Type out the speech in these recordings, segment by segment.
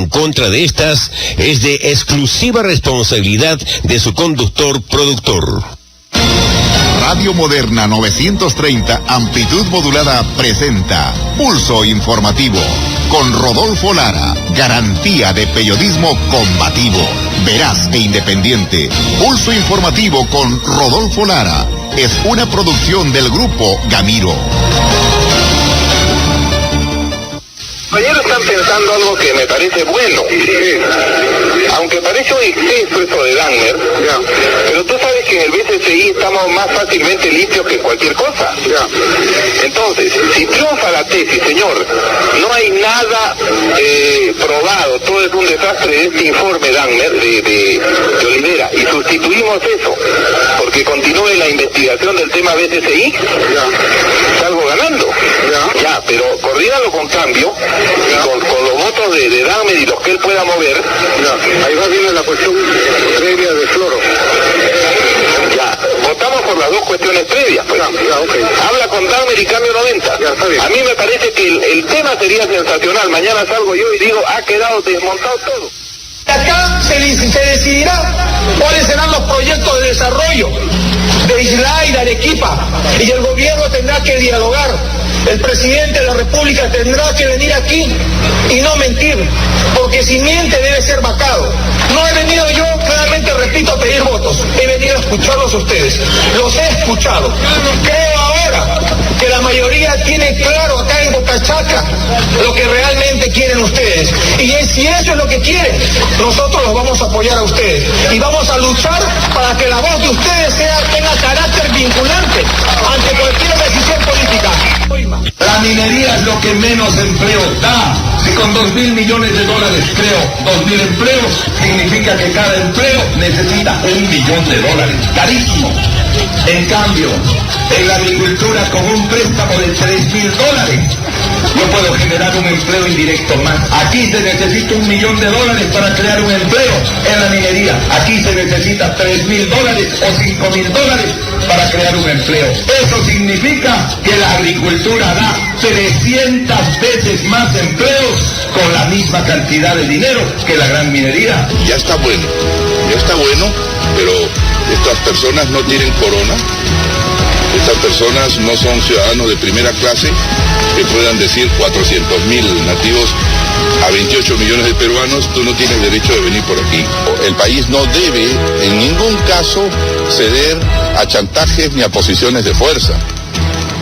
en contra de estas es de exclusiva responsabilidad de su conductor-productor. Radio Moderna 930, amplitud modulada, presenta Pulso Informativo, con Rodolfo Lara, garantía de periodismo combativo, veraz e independiente. Pulso Informativo con Rodolfo Lara es una producción del Grupo Gamiro. Compañeros están pensando algo que me parece bueno, aunque parece un exceso eso de Dagmer, pero tú sabes que en el BCCI estamos más fácilmente limpios que cualquier cosa. Entonces, si triunfa la tesis, señor, no hay nada probado, todo es un desastre de este informe Dagmer de Olivera, y sustituimos eso, porque continúe la investigación del tema BCCI, salgo ganando, pero coordínalo con cambio, con los votos de Dagmer y los que él pueda mover. Ahí va bien la cuestión previa de Floro. Votamos por las dos cuestiones previas, pues. Okay. Habla con Dagmer y cambio 90. A mí me parece que el tema sería sensacional. Mañana salgo yo y digo, ha quedado desmontado todo. Acá se decidirá cuáles serán los proyectos de desarrollo de Islay, de Arequipa, y el gobierno tendrá que dialogar. El presidente de la República tendrá que venir aquí y no mentir, porque si miente debe ser vacado. No he venido yo, claramente repito, a pedir votos, he venido a escucharlos a ustedes. Los he escuchado. Creo ahora que la mayoría tiene claro acá en Boca Chaca lo que realmente quieren ustedes. Y si eso es lo que quieren, nosotros los vamos a apoyar a ustedes. Y vamos a luchar para que la voz de ustedes tenga carácter vinculante ante cualquier decisión política. La minería es lo que menos empleo da. Si con 2.000 millones de dólares creo 2.000 empleos, significa que cada empleo necesita $1 millón. Carísimo. En cambio, en la agricultura, con un préstamo de $3.000, yo puedo generar un empleo indirecto más. Aquí se necesita $1 millón para crear un empleo. En la minería, aquí se necesita $3.000 o $5.000 para crear un empleo. Eso significa que la agricultura da 300 veces más empleos con la misma cantidad de dinero que la gran minería. Ya está bueno, pero estas personas no tienen corona. Estas personas no son ciudadanos de primera clase que puedan decir 400.000 nativos a 28 millones de peruanos, tú no tienes derecho de venir por aquí. El país no debe en ningún caso ceder a chantajes ni a posiciones de fuerza.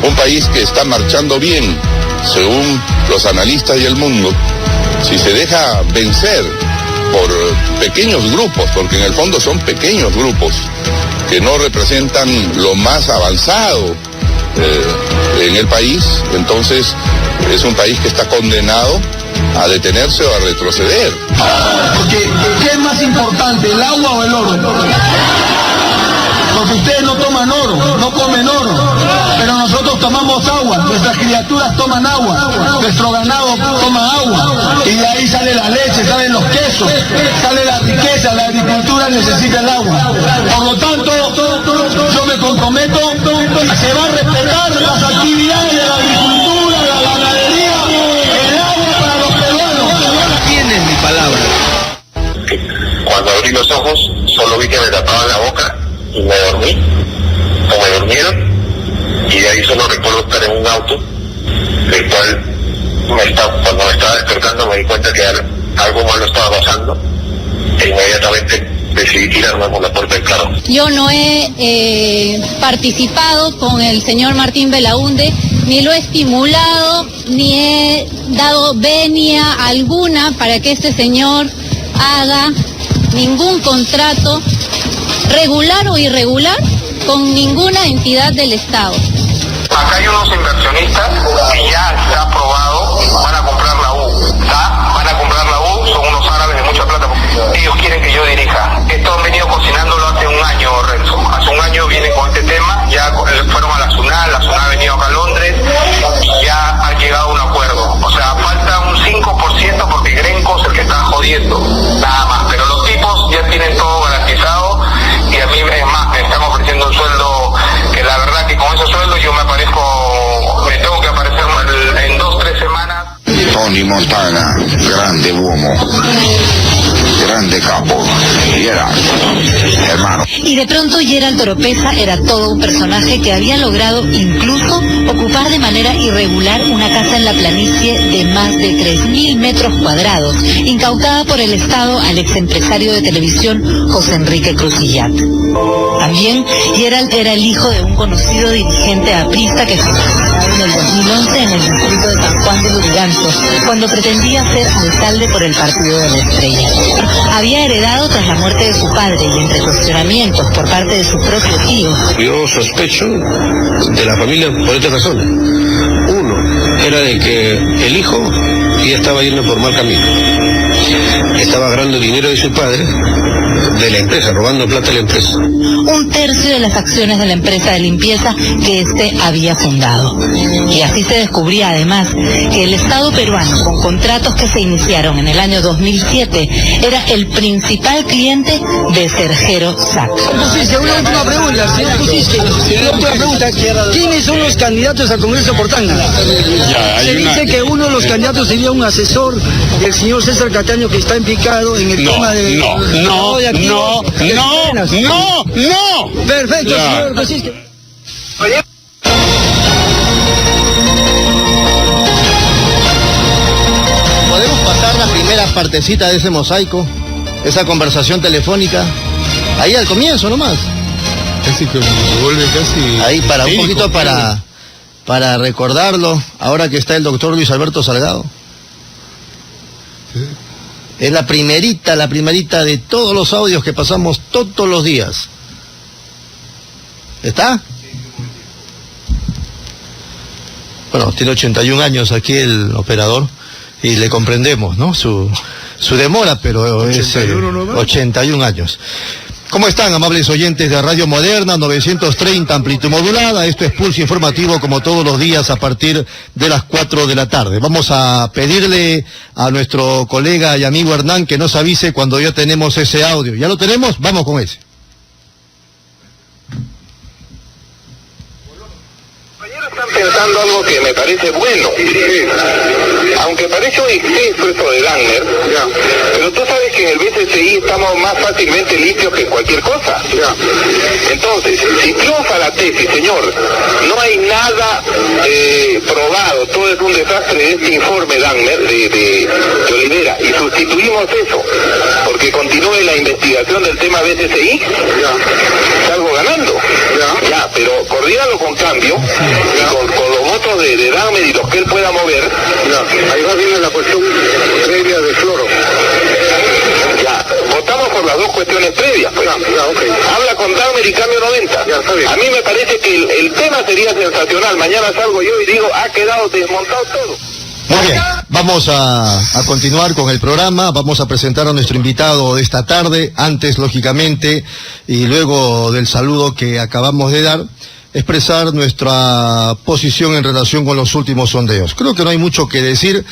Un país que está marchando bien, según los analistas y el mundo, si se deja vencer por pequeños grupos, porque en el fondo son pequeños grupos que no representan lo más avanzado en el país, entonces es un país que está condenado a detenerse o a retroceder. ¿Qué es más importante, el agua o el oro? Porque ustedes no toman oro, no comen oro, pero nosotros tomamos agua, nuestras criaturas toman agua, nuestro ganado toma agua, y de ahí sale la leche, salen los quesos, sale la riqueza, la agricultura necesita el agua. Por lo tanto, yo me comprometo, se va a respetar las actividades de la agricultura, de la ganadería, el agua para los peruanos. Tienen mi palabra. Cuando abrí los ojos, solo vi que me tapaban la boca y me dormí, o me durmieron, y de ahí solo recuerdo estar en un auto, del cual cuando me estaba despertando me di cuenta que algo malo estaba pasando, e inmediatamente decidí tirarme por la puerta del carro. Yo no he participado con el señor Martín Belaúnde, ni lo he estimulado, ni he dado venia alguna para que este señor haga ningún contrato regular o irregular con ninguna entidad del Estado. Acá hay unos inversionistas que ya está aprobado, van a comprar la U, van a comprar la U, son unos árabes de mucha plata, ellos quieren que yo dirija. Esto han venido cocinándolo hace un año, Renzo, hace un año vienen con este tema, ya fueron a la SUNAT ha venido acá a Londres, y ya han llegado a un acuerdo. O sea, falta un 5% porque Grenco es el que está jodiendo, nada más, pero los tipos ya tienen todo garantizado, y a mí es más, me están ofreciendo un sueldo que la verdad que con ese sueldo yo me tengo que aparecer en 2-3 semanas. Tony, Montana, grande uomo, grande capo, Gerald, hermano. Y de pronto Gerald Oropeza era todo un personaje que había logrado incluso ocupar de manera irregular una casa en la planicie de más de 3.000 metros cuadrados, incautada por el Estado al exempresario de televisión José Enrique Crucillat. También Gerald era el hijo de un conocido dirigente aprista que fue asesinado en el 2011 en el distrito de San Juan de Lurigancho, cuando pretendía ser alcalde por el Partido de la Estrella. Había heredado tras la muerte de su padre y entre cuestionamientos por parte de su propio tío. Yo sospecho de la familia por estas razones. Uno, era de que el hijo ya estaba yendo por mal camino. Estaba agarrando dinero de su padre, de la empresa, robando plata de la empresa. 1/3 de las acciones de la empresa de limpieza que éste había fundado. Y así se descubría además que el Estado peruano, con contratos que se iniciaron en el año 2007, era el principal cliente de Sergero Sac. Entonces, una última pregunta, señor Cusisque. Una última pregunta. ¿Quiénes son los candidatos al Congreso por Tacna? Se dice que uno de los candidatos sería un asesor del señor César Castaño, que está implicado en el tema de... No. Perfecto, señor Cusisque. ¿Podemos pasar la primera partecita de ese mosaico? Esa conversación telefónica. Ahí al comienzo nomás. Casi que se vuelve casi... Ahí para un poquito para recordarlo, ahora que está el doctor Luis Alberto Salgado. ¿Sí? Es la primerita de todos los audios que pasamos todos los días. ¿Está? Bueno, tiene 81 años aquí el operador y le comprendemos, ¿no? Su demora, pero es 81 años. ¿Cómo están, amables oyentes de Radio Moderna 930 amplitud modulada? Esto es Pulso Informativo, como todos los días a partir de las 4 de la tarde. Vamos a pedirle a nuestro colega y amigo Hernán que nos avise cuando ya tenemos ese audio. ¿Ya lo tenemos? Vamos con ese. Están pensando algo que me parece bueno, aunque parece un exceso eso de Dagner, pero tú sabes que en el BCCI estamos más fácilmente limpios que cualquier cosa. Entonces, si triunfa la tesis, señor, no hay nada probado, todo es un desastre de este informe Dagner de Olivera, y sustituimos eso, porque continúe la investigación del tema BCCI, salgo ganando, pero coordínalo con cambio, con los votos de Dagmer y los que él pueda mover. Ahí va bien la cuestión previa de Floro. Votamos por las dos cuestiones previas, pues. Okay. Habla con Dagmer y cambio 90. A mí me parece que el tema sería sensacional. Mañana salgo yo y digo, ha quedado desmontado todo. Muy bien, vamos a continuar con el programa, vamos a presentar a nuestro invitado de esta tarde, antes lógicamente, y luego del saludo que acabamos de dar, expresar nuestra posición en relación con los últimos sondeos. Creo que no hay mucho que decir,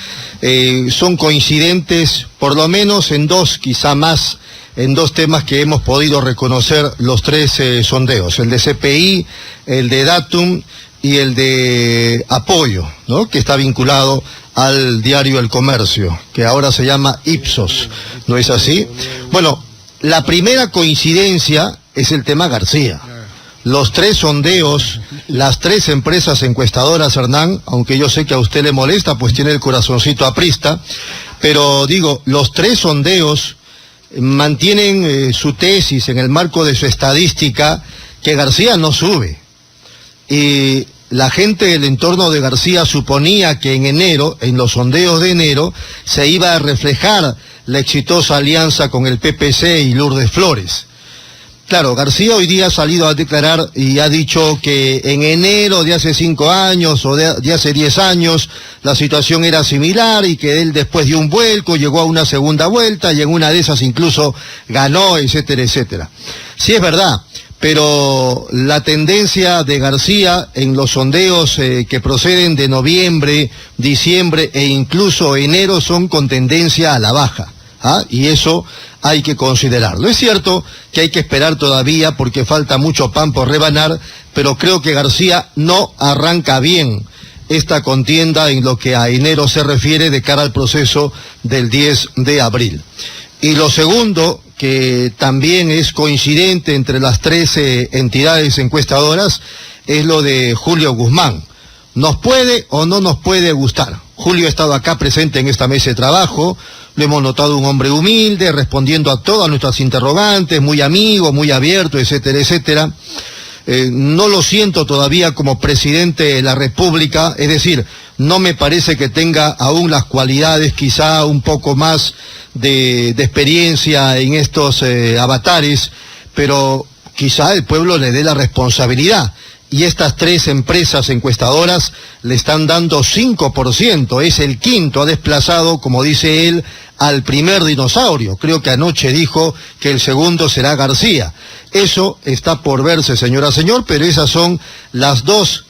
son coincidentes por lo menos en dos, quizá más, en dos temas que hemos podido reconocer los tres sondeos, el de CPI, el de Datum y el de Apoyo, ¿no? Que está vinculado al diario El Comercio, que ahora se llama Ipsos, ¿no es así? Bueno, la primera coincidencia es el tema García. Los tres sondeos, las tres empresas encuestadoras, Hernán, aunque yo sé que a usted le molesta, pues tiene el corazoncito aprista, pero digo, los tres sondeos mantienen su tesis en el marco de su estadística, que García no sube. Y la gente del entorno de García suponía que en enero, en los sondeos de enero, se iba a reflejar la exitosa alianza con el PPC y Lourdes Flores. Claro, García hoy día ha salido a declarar y ha dicho que en enero de hace 5 años o de hace 10 años la situación era similar y que él después dio un vuelco, llegó a una segunda vuelta y en una de esas incluso ganó, etcétera, etcétera. Sí es verdad, pero la tendencia de García en los sondeos que proceden de noviembre, diciembre e incluso enero son con tendencia a la baja. Y eso hay que considerarlo. Es cierto que hay que esperar todavía porque falta mucho pan por rebanar, pero creo que García no arranca bien esta contienda en lo que a enero se refiere de cara al proceso del 10 de abril. Y lo segundo, que también es coincidente entre las 13 entidades encuestadoras, es lo de Julio Guzmán. ¿Nos puede o no nos puede gustar? Julio ha estado acá presente en esta mesa de trabajo, lo hemos notado un hombre humilde, respondiendo a todas nuestras interrogantes, muy amigo, muy abierto, etcétera, etcétera. No lo siento todavía como presidente de la República, es decir, no me parece que tenga aún las cualidades, quizá un poco más de experiencia en estos avatares, pero quizá el pueblo le dé la responsabilidad. Y estas 3 empresas encuestadoras le están dando 5%, es el quinto, ha desplazado, como dice él, al primer dinosaurio. Creo que anoche dijo que el segundo será García. Eso está por verse, señora, señor, pero esas son las 2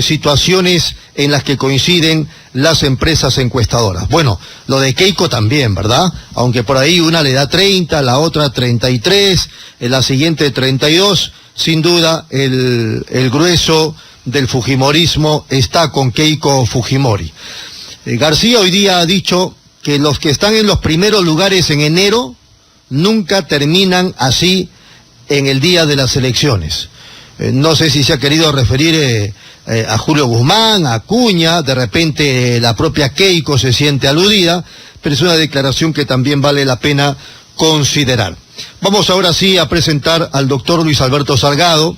situaciones en las que coinciden las empresas encuestadoras. Bueno, lo de Keiko también, ¿verdad? Aunque por ahí una le da 30, la otra 33, la siguiente 32, sin duda el grueso del fujimorismo está con Keiko Fujimori. García hoy día ha dicho que los que están en los primeros lugares en enero nunca terminan así en el día de las elecciones. No sé si se ha querido referir a Julio Guzmán, a Acuña, de repente la propia Keiko se siente aludida, pero es una declaración que también vale la pena considerar. Vamos ahora sí a presentar al doctor Luis Alberto Salgado.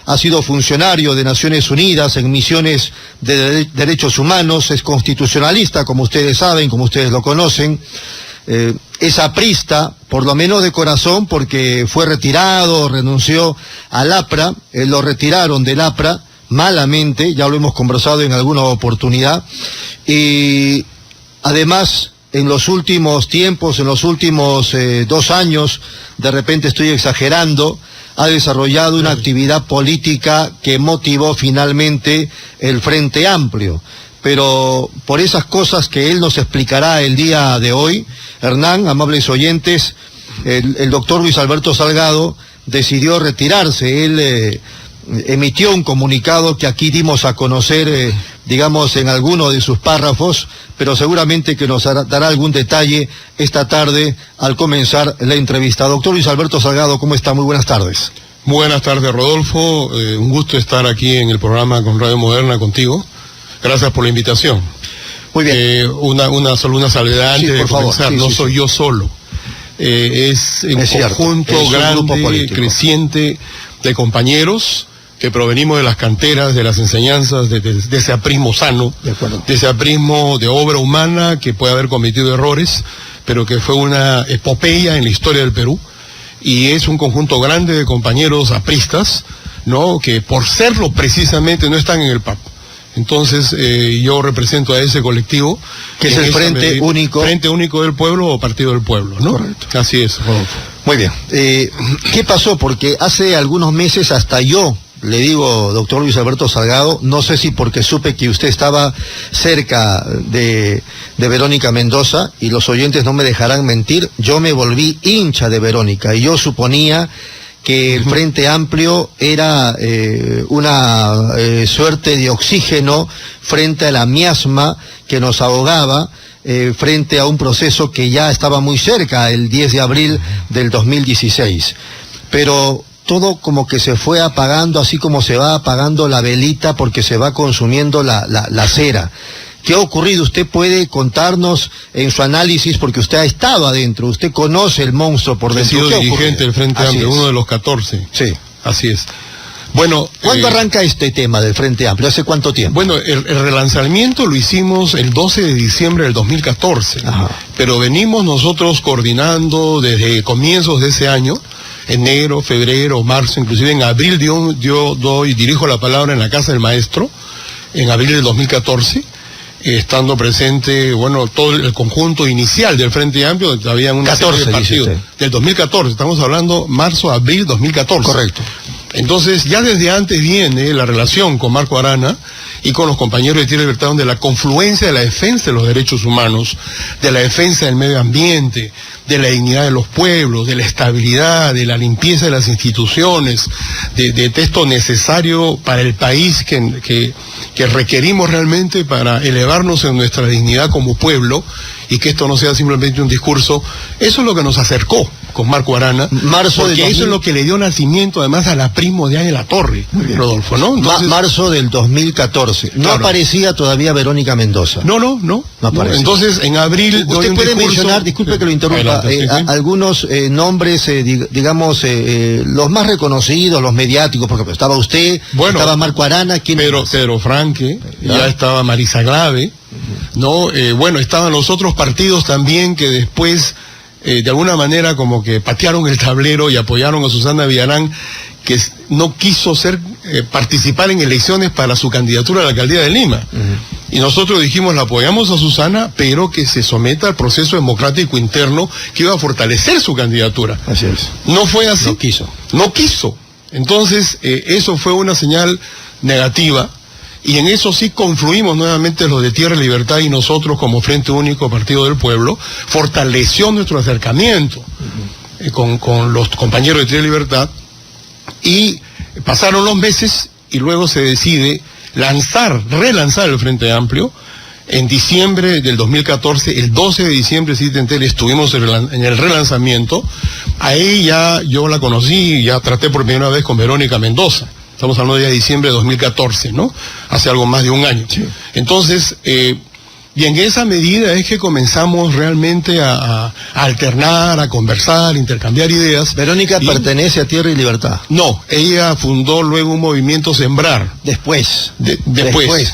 Ha sido funcionario de Naciones Unidas en misiones de derechos humanos, es constitucionalista, como ustedes saben, como ustedes lo conocen. Es aprista, por lo menos de corazón, porque fue retirado, renunció al APRA, lo retiraron del APRA, malamente, ya lo hemos conversado en alguna oportunidad, y además en los últimos tiempos, en los últimos 2 años, de repente estoy exagerando, ha desarrollado una actividad política que motivó finalmente el Frente Amplio. Pero por esas cosas que él nos explicará el día de hoy, Hernán, amables oyentes, el doctor Luis Alberto Salgado decidió retirarse. Él emitió un comunicado que aquí dimos a conocer, digamos, en alguno de sus párrafos, pero seguramente que nos dará algún detalle esta tarde al comenzar la entrevista. Doctor Luis Alberto Salgado, ¿cómo está? Muy buenas tardes. Buenas tardes, Rodolfo. Un gusto estar aquí en el programa con Radio Moderna contigo. Gracias por la invitación. Muy bien. Una salvedad antes de comenzar. No soy yo solo. Es un conjunto grande, creciente de compañeros que provenimos de las canteras, de las enseñanzas, de ese aprismo sano, de ese aprismo de obra humana que puede haber cometido errores, pero que fue una epopeya en la historia del Perú. Y es un conjunto grande de compañeros apristas, ¿no?, que por serlo precisamente no están en el PAP. Entonces, yo represento a ese colectivo. Que es el Frente Único. Frente Único del Pueblo o Partido del Pueblo, ¿no? Correcto. Así es, Rodolfo. Muy bien. ¿Qué pasó? Porque hace algunos meses hasta yo le digo, doctor Luis Alberto Salgado, no sé si porque supe que usted estaba cerca de Verónica Mendoza, y los oyentes no me dejarán mentir, yo me volví hincha de Verónica, y yo suponía que el Frente Amplio era una suerte de oxígeno frente a la miasma que nos ahogaba, frente a un proceso que ya estaba muy cerca, el 10 de abril del 2016. Pero todo como que se fue apagando, así como se va apagando la velita porque se va consumiendo la cera. ¿Qué ha ocurrido? Usted puede contarnos en su análisis, porque usted ha estado adentro, usted conoce el monstruo por dentro. He sido dirigente del Frente Amplio, uno de los 14. Sí. Así es. Bueno, ¿cuándo arranca este tema del Frente Amplio? ¿Hace cuánto tiempo? Bueno, el relanzamiento lo hicimos el 12 de diciembre del 2014. Ajá. Pero venimos nosotros coordinando desde comienzos de ese año, enero, febrero, marzo, inclusive en abril yo dirijo la palabra en la Casa del Maestro, en abril del 2014. Estando presente, bueno, todo el conjunto inicial del Frente Amplio, había una 14, serie de partidos. Del 2014, estamos hablando marzo, abril 2014. Correcto. Entonces, ya desde antes viene la relación con Marco Arana y con los compañeros de Tierra y Libertad, donde la confluencia de la defensa de los derechos humanos, de la defensa del medio ambiente, de la dignidad de los pueblos, de la estabilidad, de la limpieza de las instituciones, de texto necesario para el país que requerimos realmente para elevarnos en nuestra dignidad como pueblo, y que esto no sea simplemente un discurso. Eso es lo que nos acercó con Marco Arana, porque eso es lo que le dio nacimiento además a la primordial de la Torre, Rodolfo, ¿no? Entonces, marzo del 2014. No aparecía todavía Verónica Mendoza. No aparecía. Entonces, en abril... Usted puede mencionar, disculpe que lo interrumpa, algunos nombres, digamos, los más reconocidos, los mediáticos, porque estaba usted, estaba Marco Arana, Pedro Franque, ya estaba Marisa Grave, ¿no? Estaban los otros partidos también que después, de alguna manera, como que patearon el tablero y apoyaron a Susana Villarán, que no quiso participar en elecciones para su candidatura a la alcaldía de Lima. Y nosotros dijimos, la apoyamos a Susana, pero que se someta al proceso democrático interno que iba a fortalecer su candidatura. Así es. No fue así. No quiso. Entonces, eso fue una señal negativa. Y en eso sí confluimos nuevamente los de Tierra y Libertad y nosotros como Frente Único Partido del Pueblo, fortaleció nuestro acercamiento con los compañeros de Tierra y Libertad, y pasaron los meses y luego se decide relanzar el Frente Amplio. En diciembre del 2014, el 12 de diciembre, sí, estuvimos en el relanzamiento. Ahí ya yo la conocí, ya traté por primera vez con Verónica Mendoza. Estamos hablando ya de diciembre de 2014, ¿no? Hace algo más de un año. Sí. Entonces, y en esa medida es que comenzamos realmente a alternar, a conversar, a intercambiar ideas. Verónica pertenece a Tierra y Libertad. No, ella fundó luego un movimiento Sembrar. Después,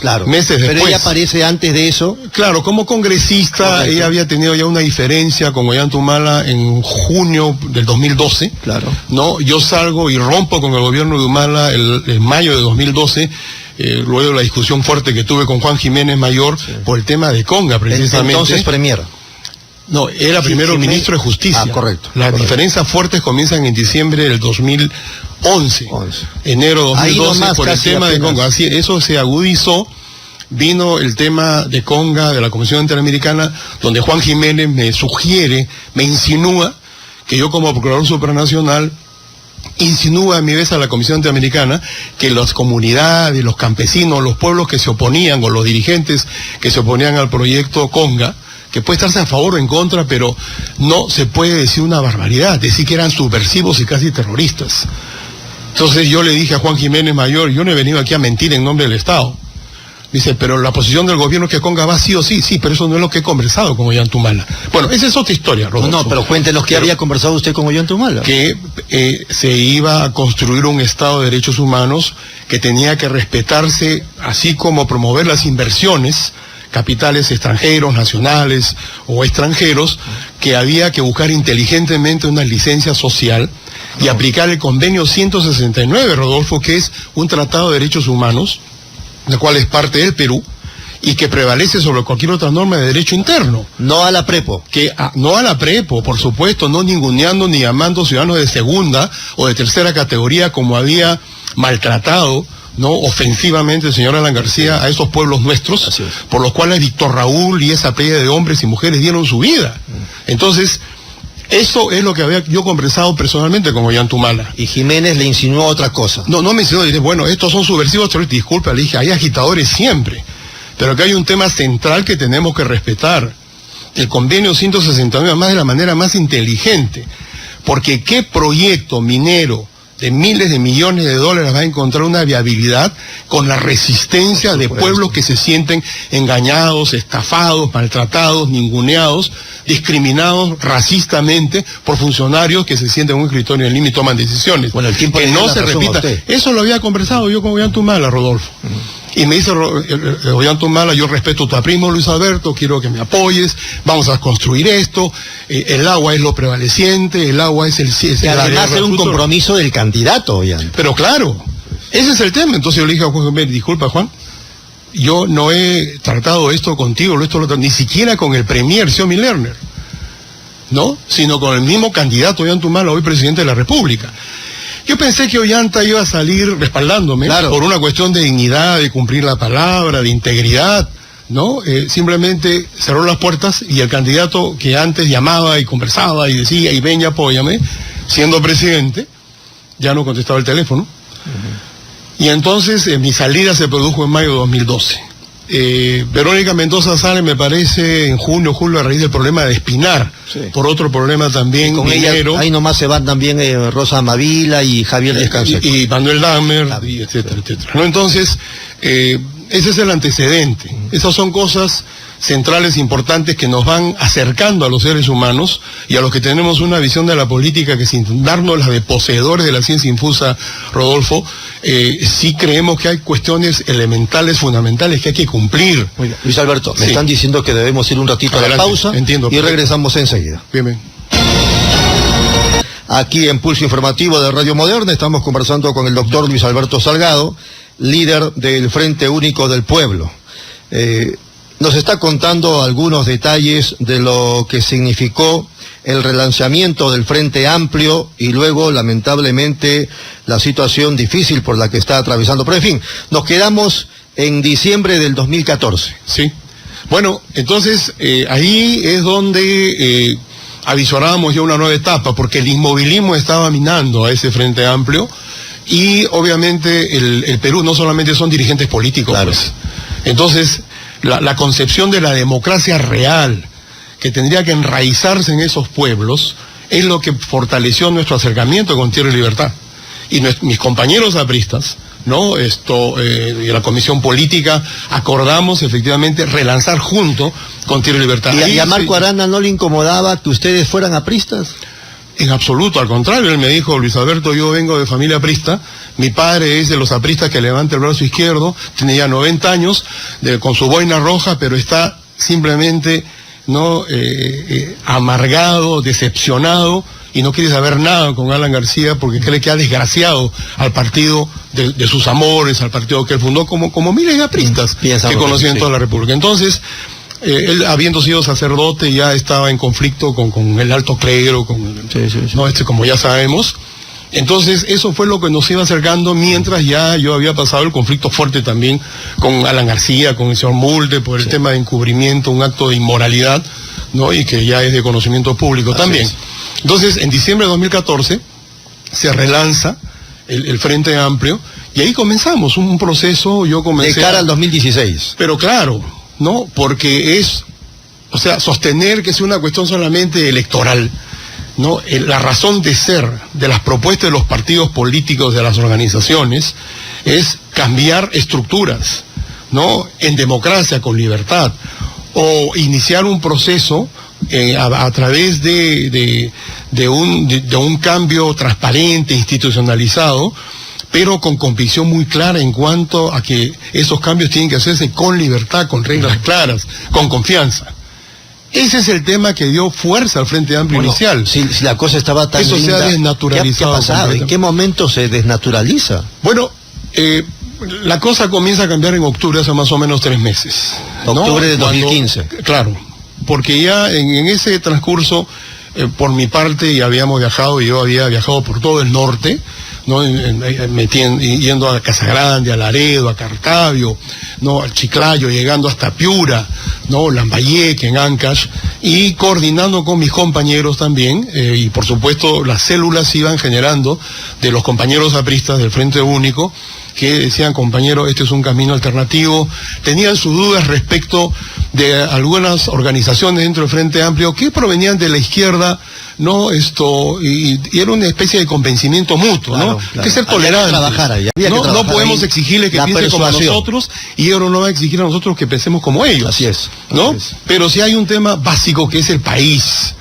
claro. Meses después. Pero ella aparece antes de eso. Claro, como congresista. Correcto. Ella había tenido ya una diferencia con Ollanta en junio del 2012. Claro. ¿No? Yo salgo y rompo con el gobierno de Humala en mayo de 2012. Luego de la discusión fuerte que tuve con Juan Jiménez Mayor, sí, por el tema de Conga, precisamente. Entonces premier. No, era primero ministro de Justicia. Correcto. Las diferencias fuertes comienzan en diciembre del 2011. Enero de 2012, por el tema de Conga. Así, eso se agudizó. Vino el tema de Conga, de la Comisión Interamericana, donde Juan Jiménez me insinúa que yo como Procurador Supranacional insinúa a mi vez a la Comisión Interamericana que las comunidades, los campesinos, los pueblos que se oponían, o los dirigentes que se oponían al proyecto Conga, que puede estarse a favor o en contra, pero no se puede decir una barbaridad, decir que eran subversivos y casi terroristas. Entonces yo le dije a Juan Jiménez Mayor, yo no he venido aquí a mentir en nombre del Estado. Dice, pero la posición del gobierno es que Conga va sí o sí, pero eso no es lo que he conversado con Ollanta Humala. Bueno, esa es otra historia, Rodolfo. No, pero cuéntenos qué había conversado usted con Ollanta Humala. Que se iba a construir un Estado de derechos humanos que tenía que respetarse, así como promover las inversiones, capitales extranjeros, nacionales o extranjeros, que había que buscar inteligentemente una licencia social y aplicar el convenio 169, Rodolfo, que es un tratado de derechos humanos, la cual es parte del Perú, y que prevalece sobre cualquier otra norma de derecho interno. No a la Prepo. No a la Prepo, por supuesto, no ninguneando ni llamando ciudadanos de segunda o de tercera categoría, como había maltratado, ¿no?, ofensivamente el señor Alan García a esos pueblos nuestros, por los cuales Víctor Raúl y esa playa de hombres y mujeres dieron su vida. Entonces, eso es lo que había yo conversado personalmente con Ollanta Humala. Y Jiménez le insinuó otra cosa. No me insinuó, dice, bueno, estos son subversivos terroristas. Disculpa, le dije, hay agitadores siempre, pero que hay un tema central que tenemos que respetar. El convenio 169, más de la manera más inteligente, porque ¿qué proyecto minero de miles de millones de dólares va a encontrar una viabilidad con la resistencia de pueblos que se sienten engañados, estafados, maltratados, ninguneados, discriminados racistamente por funcionarios que se sienten en un escritorio en Lima y toman decisiones? Bueno, el tiempo que no se repita. Eso lo había conversado yo con Ollanta Humala, Rodolfo. Y me dice Ollanta Humala, yo respeto a tu primo Luis Alberto, quiero que me apoyes, vamos a construir esto, el agua es lo prevaleciente, el agua es el... Y además es un compromiso del candidato, Ollanta. Pero claro, ese es el tema. Entonces yo le dije a Juan Jiménez, disculpa Juan, yo no he tratado esto contigo, ni siquiera con el premier Xiomi Lerner, ¿no?, sino con el mismo candidato Ollanta Humala, hoy presidente de la República. Yo pensé que Ollanta iba a salir respaldándome, claro, por una cuestión de dignidad, de cumplir la palabra, de integridad, ¿no? Simplemente cerró las puertas y el candidato que antes llamaba y conversaba y decía, y ven y apóyame, siendo presidente, ya no contestaba el teléfono. Y entonces mi salida se produjo en mayo de 2012. Verónica Mendoza sale, me parece, en junio, julio, a raíz del problema de Espinar, sí, por otro problema también con minero. Ella, ahí nomás se van también Rosa Amavila y Javier Descanseco. Y Manuel Dahmer, y etcétera, etcétera, ¿no? Entonces, ese es el antecedente. Esas son cosas centrales importantes que nos van acercando a los seres humanos y a los que tenemos una visión de la política que, sin darnos la de poseedores de la ciencia infusa, Rodolfo, sí creemos que hay cuestiones elementales, fundamentales que hay que cumplir. Oiga, Luis Alberto, me están diciendo que debemos ir un ratito a la pausa. Entiendo, y regresamos enseguida. Bien. Aquí en Pulso Informativo de Radio Moderna estamos conversando con el doctor Luis Alberto Salgado, líder del Frente Único del Pueblo. Nos está contando algunos detalles de lo que significó el relanzamiento del Frente Amplio y luego, lamentablemente, la situación difícil por la que está atravesando. Pero, en fin, nos quedamos en diciembre del 2014. Sí. Bueno, entonces, ahí es donde avisorábamos ya una nueva etapa, porque el inmovilismo estaba minando a ese Frente Amplio y, obviamente, el Perú no solamente son dirigentes políticos, claro, pues. Entonces, la concepción de la democracia real, que tendría que enraizarse en esos pueblos, es lo que fortaleció nuestro acercamiento con Tierra y Libertad. Y mis compañeros apristas, ¿no? Y la Comisión Política, acordamos efectivamente relanzar junto con Tierra y Libertad. ¿Y a Marco Arana no le incomodaba que ustedes fueran apristas? En absoluto, al contrario, él me dijo, Luis Alberto, yo vengo de familia aprista, mi padre es de los apristas que levanta el brazo izquierdo, tiene ya 90 años, con su boina roja, pero está simplemente amargado, decepcionado, y no quiere saber nada con Alan García porque cree que ha desgraciado al partido de sus amores, al partido que él fundó, como miles de apristas que conocían en toda la República. Entonces, él, habiendo sido sacerdote, ya estaba en conflicto con el alto clero, como ya sabemos. Entonces, eso fue lo que nos iba acercando, mientras ya yo había pasado el conflicto fuerte también con Alan García, con el señor Mulde, por el tema de encubrimiento, un acto de inmoralidad, ¿no? Y que ya es de conocimiento público también. Entonces, en diciembre de 2014, se relanza el Frente Amplio, y ahí comenzamos un proceso, yo comencé... De cara al 2016. Pero claro, ¿no? Porque sostener que es una cuestión solamente electoral, ¿no? La razón de ser de las propuestas de los partidos políticos, de las organizaciones, es cambiar estructuras, ¿no? En democracia, con libertad, o iniciar un proceso a través de un cambio transparente, institucionalizado, pero con convicción muy clara en cuanto a que esos cambios tienen que hacerse con libertad, con reglas claras, con confianza. Ese es el tema que dio fuerza al Frente Amplio inicial. Si la cosa estaba tan linda, se ha desnaturalizado. ¿Qué ha pasado? ¿En qué momento se desnaturaliza? Bueno, la cosa comienza a cambiar en octubre, hace más o menos 3 meses. Octubre de 2015. Claro, porque ya en ese transcurso, por mi parte, ya habíamos viajado, y yo había viajado por todo el norte, ¿no? Yendo a Casagrande, a Laredo, a Cartavio, ¿no? Al Chiclayo, llegando hasta Piura, ¿no? Lambayeque, en Ancash, y coordinando con mis compañeros también, y por supuesto las células se iban generando de los compañeros apristas del Frente Único, que decían, compañero, este es un camino alternativo. Tenían sus dudas respecto de algunas organizaciones dentro del Frente Amplio que provenían de la izquierda, ¿no? Y era una especie de convencimiento mutuo, ¿no? Claro. Hay que ser tolerantes. No podemos exigirles que piensen como nosotros, y ellos no van a exigir a nosotros que pensemos como ellos. Así es. ¿No? Pero sí hay un tema básico que es el país,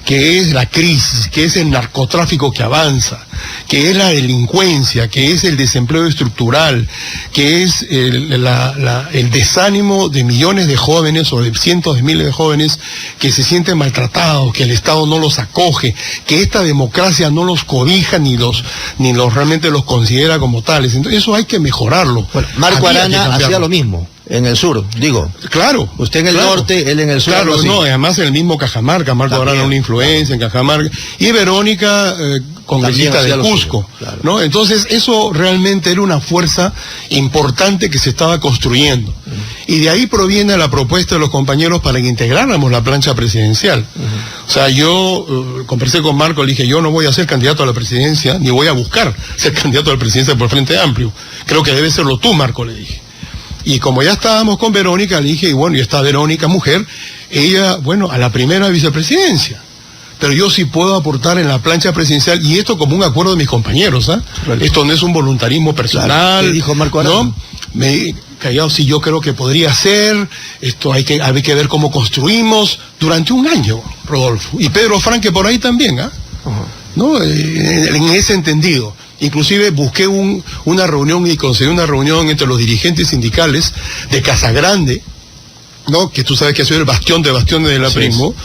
que es la crisis, que es el narcotráfico que avanza, que es la delincuencia, que es el desempleo estructural, que es el desánimo de millones de jóvenes o de cientos de miles de jóvenes que se sienten maltratados, que el Estado no los acoge, que esta democracia no los cobija ni los realmente los considera como tales. Entonces eso hay que mejorarlo. Bueno, Marco Arana hacía lo mismo. en el sur, digo. Claro. Usted en el norte, él en el sur. Claro, no, además en el mismo Cajamarca, Marco Arana una influencia en Cajamarca, y Verónica, congresista de Cusco, claro. ¿No? Entonces, eso realmente era una fuerza importante que se estaba construyendo. Y de ahí proviene la propuesta de los compañeros para que integráramos la plancha presidencial. O sea, yo conversé con Marco, le dije, yo no voy a ser candidato a la presidencia, ni voy a buscar ser candidato a la presidencia por Frente Amplio. Creo que debe serlo tú, Marco, le dije. Y como ya estábamos con Verónica, le dije, y bueno, y está Verónica, mujer, ella, bueno, a la primera vicepresidencia. Pero yo sí puedo aportar en la plancha presidencial, y esto como un acuerdo de mis compañeros, ¿ah? Claro. Esto no es un voluntarismo personal. Claro. ¿Qué dijo Marco Arana? ¿No? Callado, sí, yo creo que podría ser, esto hay que ver cómo construimos durante un año, Rodolfo. Y Pedro Franque por ahí también, ¿ah? ¿No? En ese entendido. Inclusive busqué una reunión y conseguí una reunión entre los dirigentes sindicales de Casagrande, ¿no? Que tú sabes que ha sido el bastión de bastiones del aprismo,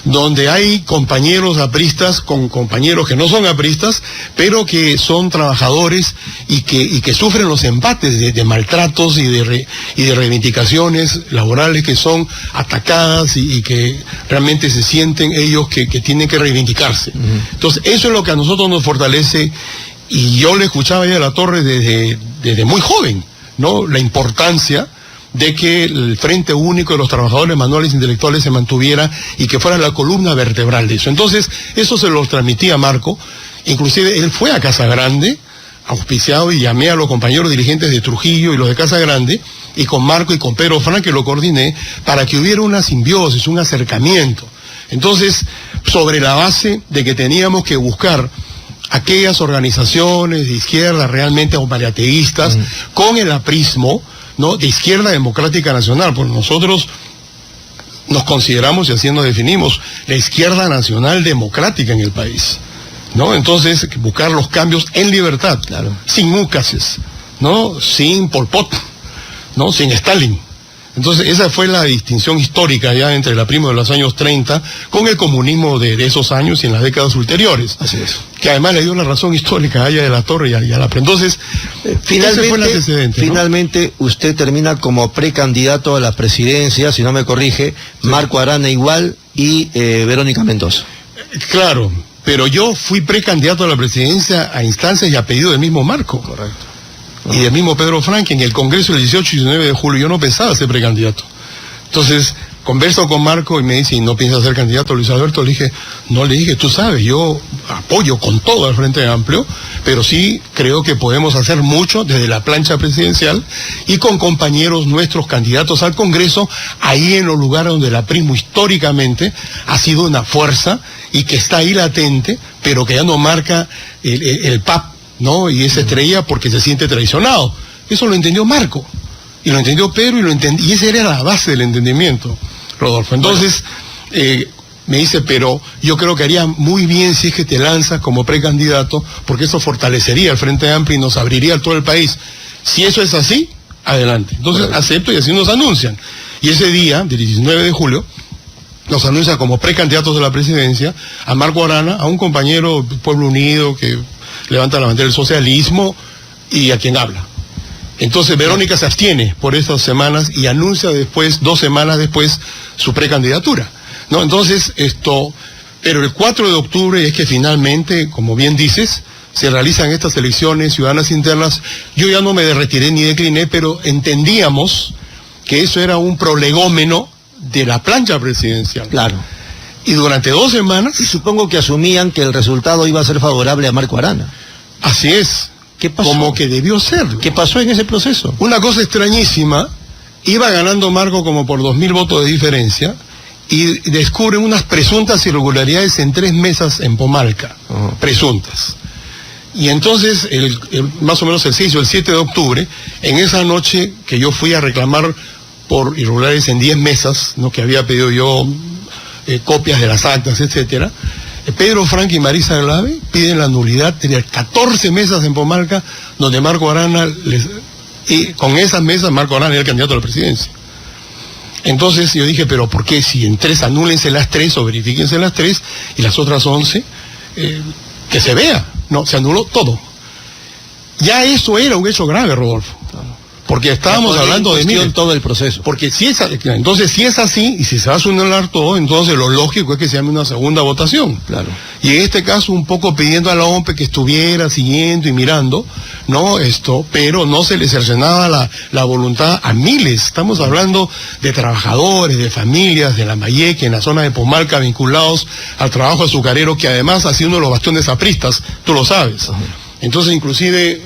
donde hay compañeros apristas con compañeros que no son apristas, pero que son trabajadores y que sufren los embates de maltratos y de reivindicaciones laborales que son atacadas y que realmente se sienten ellos que tienen que reivindicarse. Entonces, eso es lo que a nosotros nos fortalece. Y yo le escuchaba a la Torre desde muy joven, ¿no? La importancia de que el Frente Único de los Trabajadores Manuales e Intelectuales se mantuviera y que fuera la columna vertebral de eso. Entonces, eso se lo transmití a Marco. Inclusive él fue a Casagrande, auspiciado, y llamé a los compañeros dirigentes de Trujillo y los de Casagrande, y con Marco y con Pedro Franque lo coordiné, para que hubiera una simbiosis, un acercamiento. Entonces, sobre la base de que teníamos que buscar aquellas organizaciones de izquierda realmente mariateístas, con el aprismo, ¿no? De Izquierda Democrática Nacional, porque nosotros nos consideramos, y así nos definimos, la izquierda nacional democrática en el país, ¿no? Entonces, buscar los cambios en libertad, claro, sin úcases, ¿no? Sin Pol Pot, ¿no? Sin Stalin. Entonces, esa fue la distinción histórica ya entre el aprismo de los años 30 con el comunismo de esos años y en las décadas ulteriores. Así es. Que además le dio la razón histórica a Aya de la Torre y a la... Entonces, finalmente, fue el antecedente, ¿no? Finalmente, usted termina como precandidato a la presidencia, si no me corrige, sí. Marco Arana igual y Verónica Mendoza. Claro, pero yo fui precandidato a la presidencia a instancias y a pedido del mismo Marco. Correcto. Y del mismo Pedro Franque en el Congreso del 18 y 19 de julio. Yo no pensaba ser precandidato. Entonces, converso con Marco y me dice, ¿y no piensas ser candidato, Luis Alberto? Le dije, tú sabes, yo apoyo con todo al Frente Amplio, pero sí creo que podemos hacer mucho desde la plancha presidencial y con compañeros nuestros candidatos al Congreso, ahí en los lugares donde el aprismo históricamente ha sido una fuerza y que está ahí latente, pero que ya no marca el PAP, ¿no? Y esa estrella porque se siente traicionado. Eso lo entendió Marco, y lo entendió Pedro, y esa era la base del entendimiento, Rodolfo. Entonces, me dice, pero yo creo que haría muy bien si es que te lanzas como precandidato, porque eso fortalecería el Frente Amplio y nos abriría a todo el país. Si eso es así, adelante. Entonces, acepto, y así nos anuncian. Y ese día, del 19 de julio, nos anuncia como precandidatos de la presidencia a Marco Arana, a un compañero Pueblo Unido que levanta la bandera del socialismo y a quien habla. Entonces Verónica se abstiene por estas semanas y anuncia después, 2 semanas después, su precandidatura, ¿no? Entonces, pero el 4 de octubre es que finalmente, como bien dices, se realizan estas elecciones ciudadanas internas. Yo ya no me retiré ni decliné, pero entendíamos que eso era un prolegómeno de la plancha presidencial. Claro. Y durante 2 semanas... Y supongo que asumían que el resultado iba a ser favorable a Marco Arana. Así es. ¿Qué pasó? Como que debió ser. ¿Qué pasó en ese proceso? Una cosa extrañísima, iba ganando Marco como por 2.000 votos de diferencia, y descubren unas presuntas irregularidades en 3 mesas en Pomalca. Presuntas. Y entonces, más o menos el 6 o el 7 de octubre, en esa noche que yo fui a reclamar por irregularidades en 10 mesas, ¿no? Que había pedido yo copias de las actas, etcétera, Pedro Franque y Marisa Glave piden la nulidad de 14 mesas en Pomalca, donde Marco Arana, y con esas mesas Marco Arana era el candidato a la presidencia. Entonces yo dije, pero ¿por qué? Si en 3 anúlense las 3 o verifíquense las 3 y las otras 11, que se vea. No, se anuló todo. Ya eso era un hecho grave, Rodolfo. Porque estábamos hablando de todo el proceso. Porque entonces si es así, y si se va a anular todo, entonces lo lógico es que se llame una segunda votación. Claro. Y en este caso un poco pidiendo a la OMPE que estuviera siguiendo y mirando, ¿no? Pero no se le cercenaba la voluntad a miles. Estamos hablando de trabajadores, de familias, de Lambayeque, en la zona de Pomalca, vinculados al trabajo azucarero, que además ha sido uno de los bastiones apristas, tú lo sabes. Entonces, inclusive,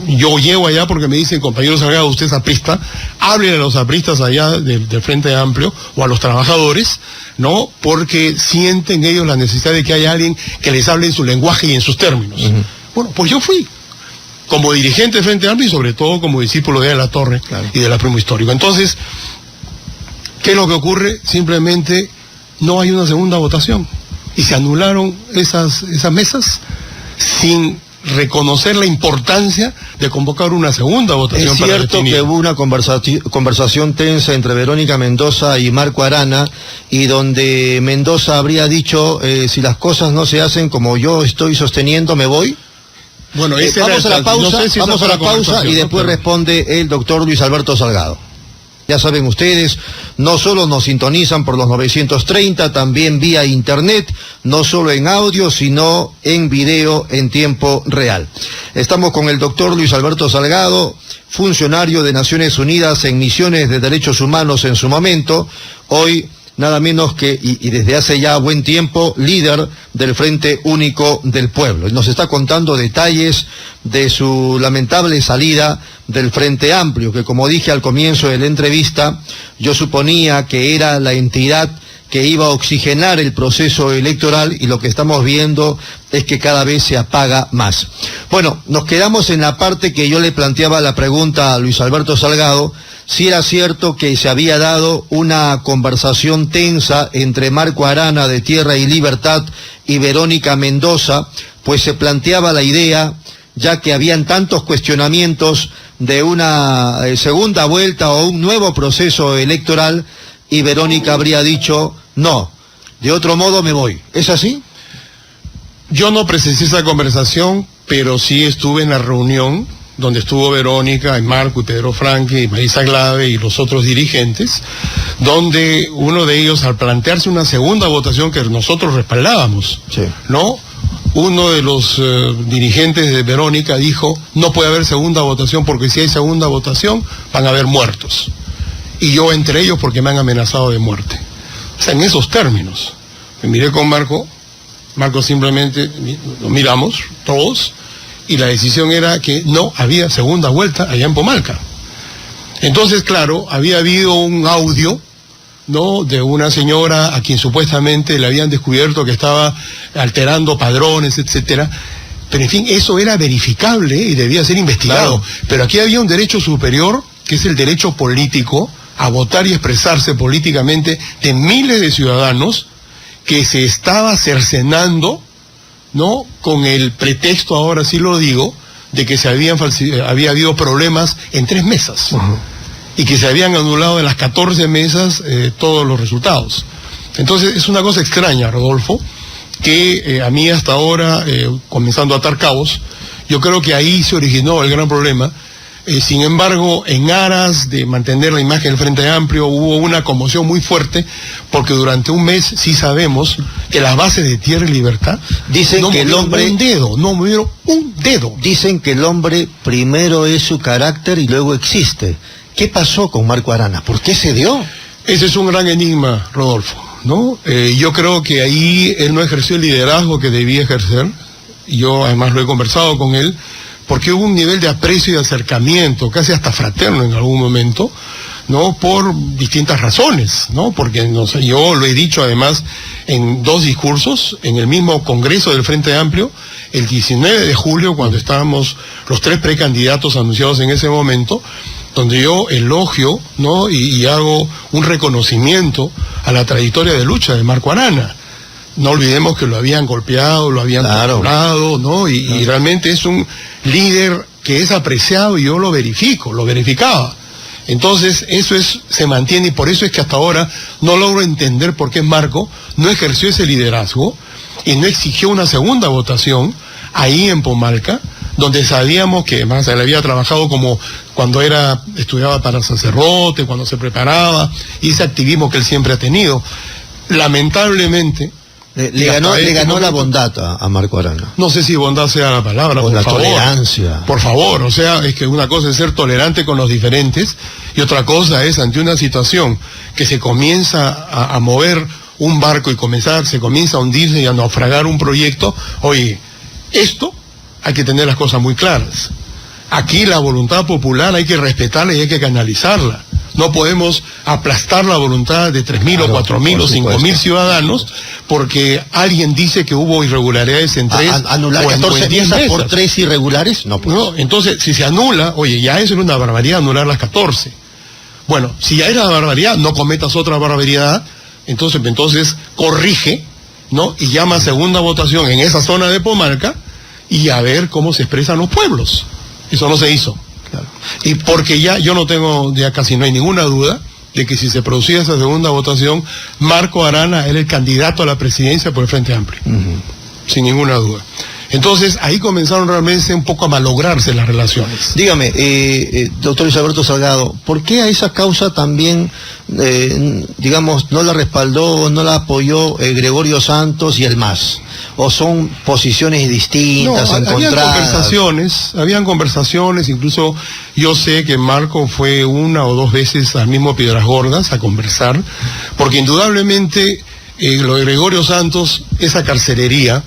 yo llego allá porque me dicen, compañero Salgado, usted es aprista, hable a los apristas allá del Frente Amplio, o a los trabajadores, ¿no? Porque sienten ellos la necesidad de que haya alguien que les hable en su lenguaje y en sus términos. Bueno, pues yo fui, como dirigente del Frente Amplio y sobre todo como discípulo de la Torre y de la Primo Histórico. Entonces, ¿qué es lo que ocurre? Simplemente no hay una segunda votación. Y se anularon esas mesas sin reconocer la importancia de convocar una segunda votación. Es cierto que hubo una conversación tensa entre Verónica Mendoza y Marco Arana, y donde Mendoza habría dicho, si las cosas no se hacen como yo estoy sosteniendo, me voy. Bueno, vamos a la pausa, y después responde el doctor Luis Alberto Salgado. Ya saben ustedes, no solo nos sintonizan por los 930, también vía internet, no solo en audio, sino en video en tiempo real. Estamos con el doctor Luis Alberto Salgado, funcionario de Naciones Unidas en misiones de derechos humanos en su momento, hoy nada menos que, y desde hace ya buen tiempo, líder del Frente Único del Pueblo. Y nos está contando detalles de su lamentable salida del Frente Amplio, que como dije al comienzo de la entrevista, yo suponía que era la entidad que iba a oxigenar el proceso electoral, y lo que estamos viendo es que cada vez se apaga más. Bueno, nos quedamos en la parte que yo le planteaba la pregunta a Luis Alberto Salgado, si era cierto que se había dado una conversación tensa entre Marco Arana de Tierra y Libertad y Verónica Mendoza, pues se planteaba la idea, ya que habían tantos cuestionamientos de una segunda vuelta o un nuevo proceso electoral, y Verónica habría dicho, no, de otro modo me voy. ¿Es así? Yo no presencié esa conversación, pero sí estuve en la reunión donde estuvo Verónica, y Marco, y Pedro Franque, y Marisa Glave, y los otros dirigentes, donde uno de ellos, al plantearse una segunda votación que nosotros respaldábamos, ¿no? Uno de los dirigentes de Verónica dijo, no puede haber segunda votación, porque si hay segunda votación, van a haber muertos. Y yo entre ellos porque me han amenazado de muerte. O sea, en esos términos. Me miré con Marco simplemente, lo miramos, todos, y la decisión era que no había segunda vuelta allá en Pomalca. Entonces, claro, había habido un audio, ¿no?, de una señora a quien supuestamente le habían descubierto que estaba alterando padrones, etcétera. Pero en fin, eso era verificable y debía ser investigado. Claro. Pero aquí había un derecho superior, que es el derecho político a votar y expresarse políticamente de miles de ciudadanos, que se estaba cercenando, ¿no?, con el pretexto, ahora sí lo digo, de que había habido problemas en 3 mesas, y que se habían anulado en las 14 mesas todos los resultados. Entonces es una cosa extraña, Rodolfo, que a mí hasta ahora, comenzando a atar cabos, yo creo que ahí se originó el gran problema. Sin embargo, en aras de mantener la imagen del Frente Amplio, hubo una conmoción muy fuerte, porque durante un mes sí sabemos que las bases de Tierra y Libertad dicen no que el hombre no movieron un dedo. Dicen que el hombre primero es su carácter y luego existe. ¿Qué pasó con Marco Arana? ¿Por qué se dio? Ese es un gran enigma, Rodolfo, ¿no? Yo creo que ahí él no ejerció el liderazgo que debía ejercer. Yo además lo he conversado con él, porque hubo un nivel de aprecio y de acercamiento, casi hasta fraterno en algún momento, ¿no?, por distintas razones, ¿no? Porque yo lo he dicho además en 2 discursos, en el mismo Congreso del Frente Amplio, el 19 de julio, cuando estábamos los 3 precandidatos anunciados en ese momento, donde yo elogio, ¿no?, y hago un reconocimiento a la trayectoria de lucha de Marco Arana. No olvidemos que lo habían golpeado, lo habían torturado, ¿no? Y realmente es un líder que es apreciado, y yo lo verificaba. Entonces, eso se mantiene, y por eso es que hasta ahora no logro entender por qué Marco no ejerció ese liderazgo y no exigió una segunda votación ahí en Pomalca, donde sabíamos que además él había trabajado como cuando estudiaba para sacerdote, cuando se preparaba, y ese activismo que él siempre ha tenido. Lamentablemente, le ganó la bondad a Marco Arana. No sé si bondad sea la palabra, por favor. Tolerancia. Por favor, o sea, es que una cosa es ser tolerante con los diferentes, y otra cosa es ante una situación que se comienza a mover un barco y se comienza a hundirse y a naufragar un proyecto. Oye, esto hay que tener las cosas muy claras. Aquí la voluntad popular hay que respetarla y hay que canalizarla. No podemos aplastar la voluntad de 3.000 o 4.000 o 5.000 ciudadanos porque alguien dice que hubo irregularidades en 3 anular o en 14 mesas por 3 irregulares. No, pues. No, entonces si se anula, oye, ya eso era una barbaridad anular las 14. Bueno, si ya era barbaridad, no cometas otra barbaridad, entonces corrige, ¿no? Y llama a segunda votación en esa zona de Pomarca y a ver cómo se expresan los pueblos. Eso no se hizo. Claro. Y porque ya casi no hay ninguna duda de que si se producía esa segunda votación, Marco Arana era el candidato a la presidencia por el Frente Amplio. Sin ninguna duda. Entonces, ahí comenzaron realmente un poco a malograrse las relaciones. Dígame, doctor Luis Alberto Salgado, ¿por qué a esa causa también, no la respaldó, no la apoyó Gregorio Santos y el MAS? ¿O son posiciones distintas, encontradas? Habían conversaciones, incluso yo sé que Marco fue 1 o 2 veces al mismo Piedras Gordas a conversar, porque indudablemente lo de Gregorio Santos, esa carcelería,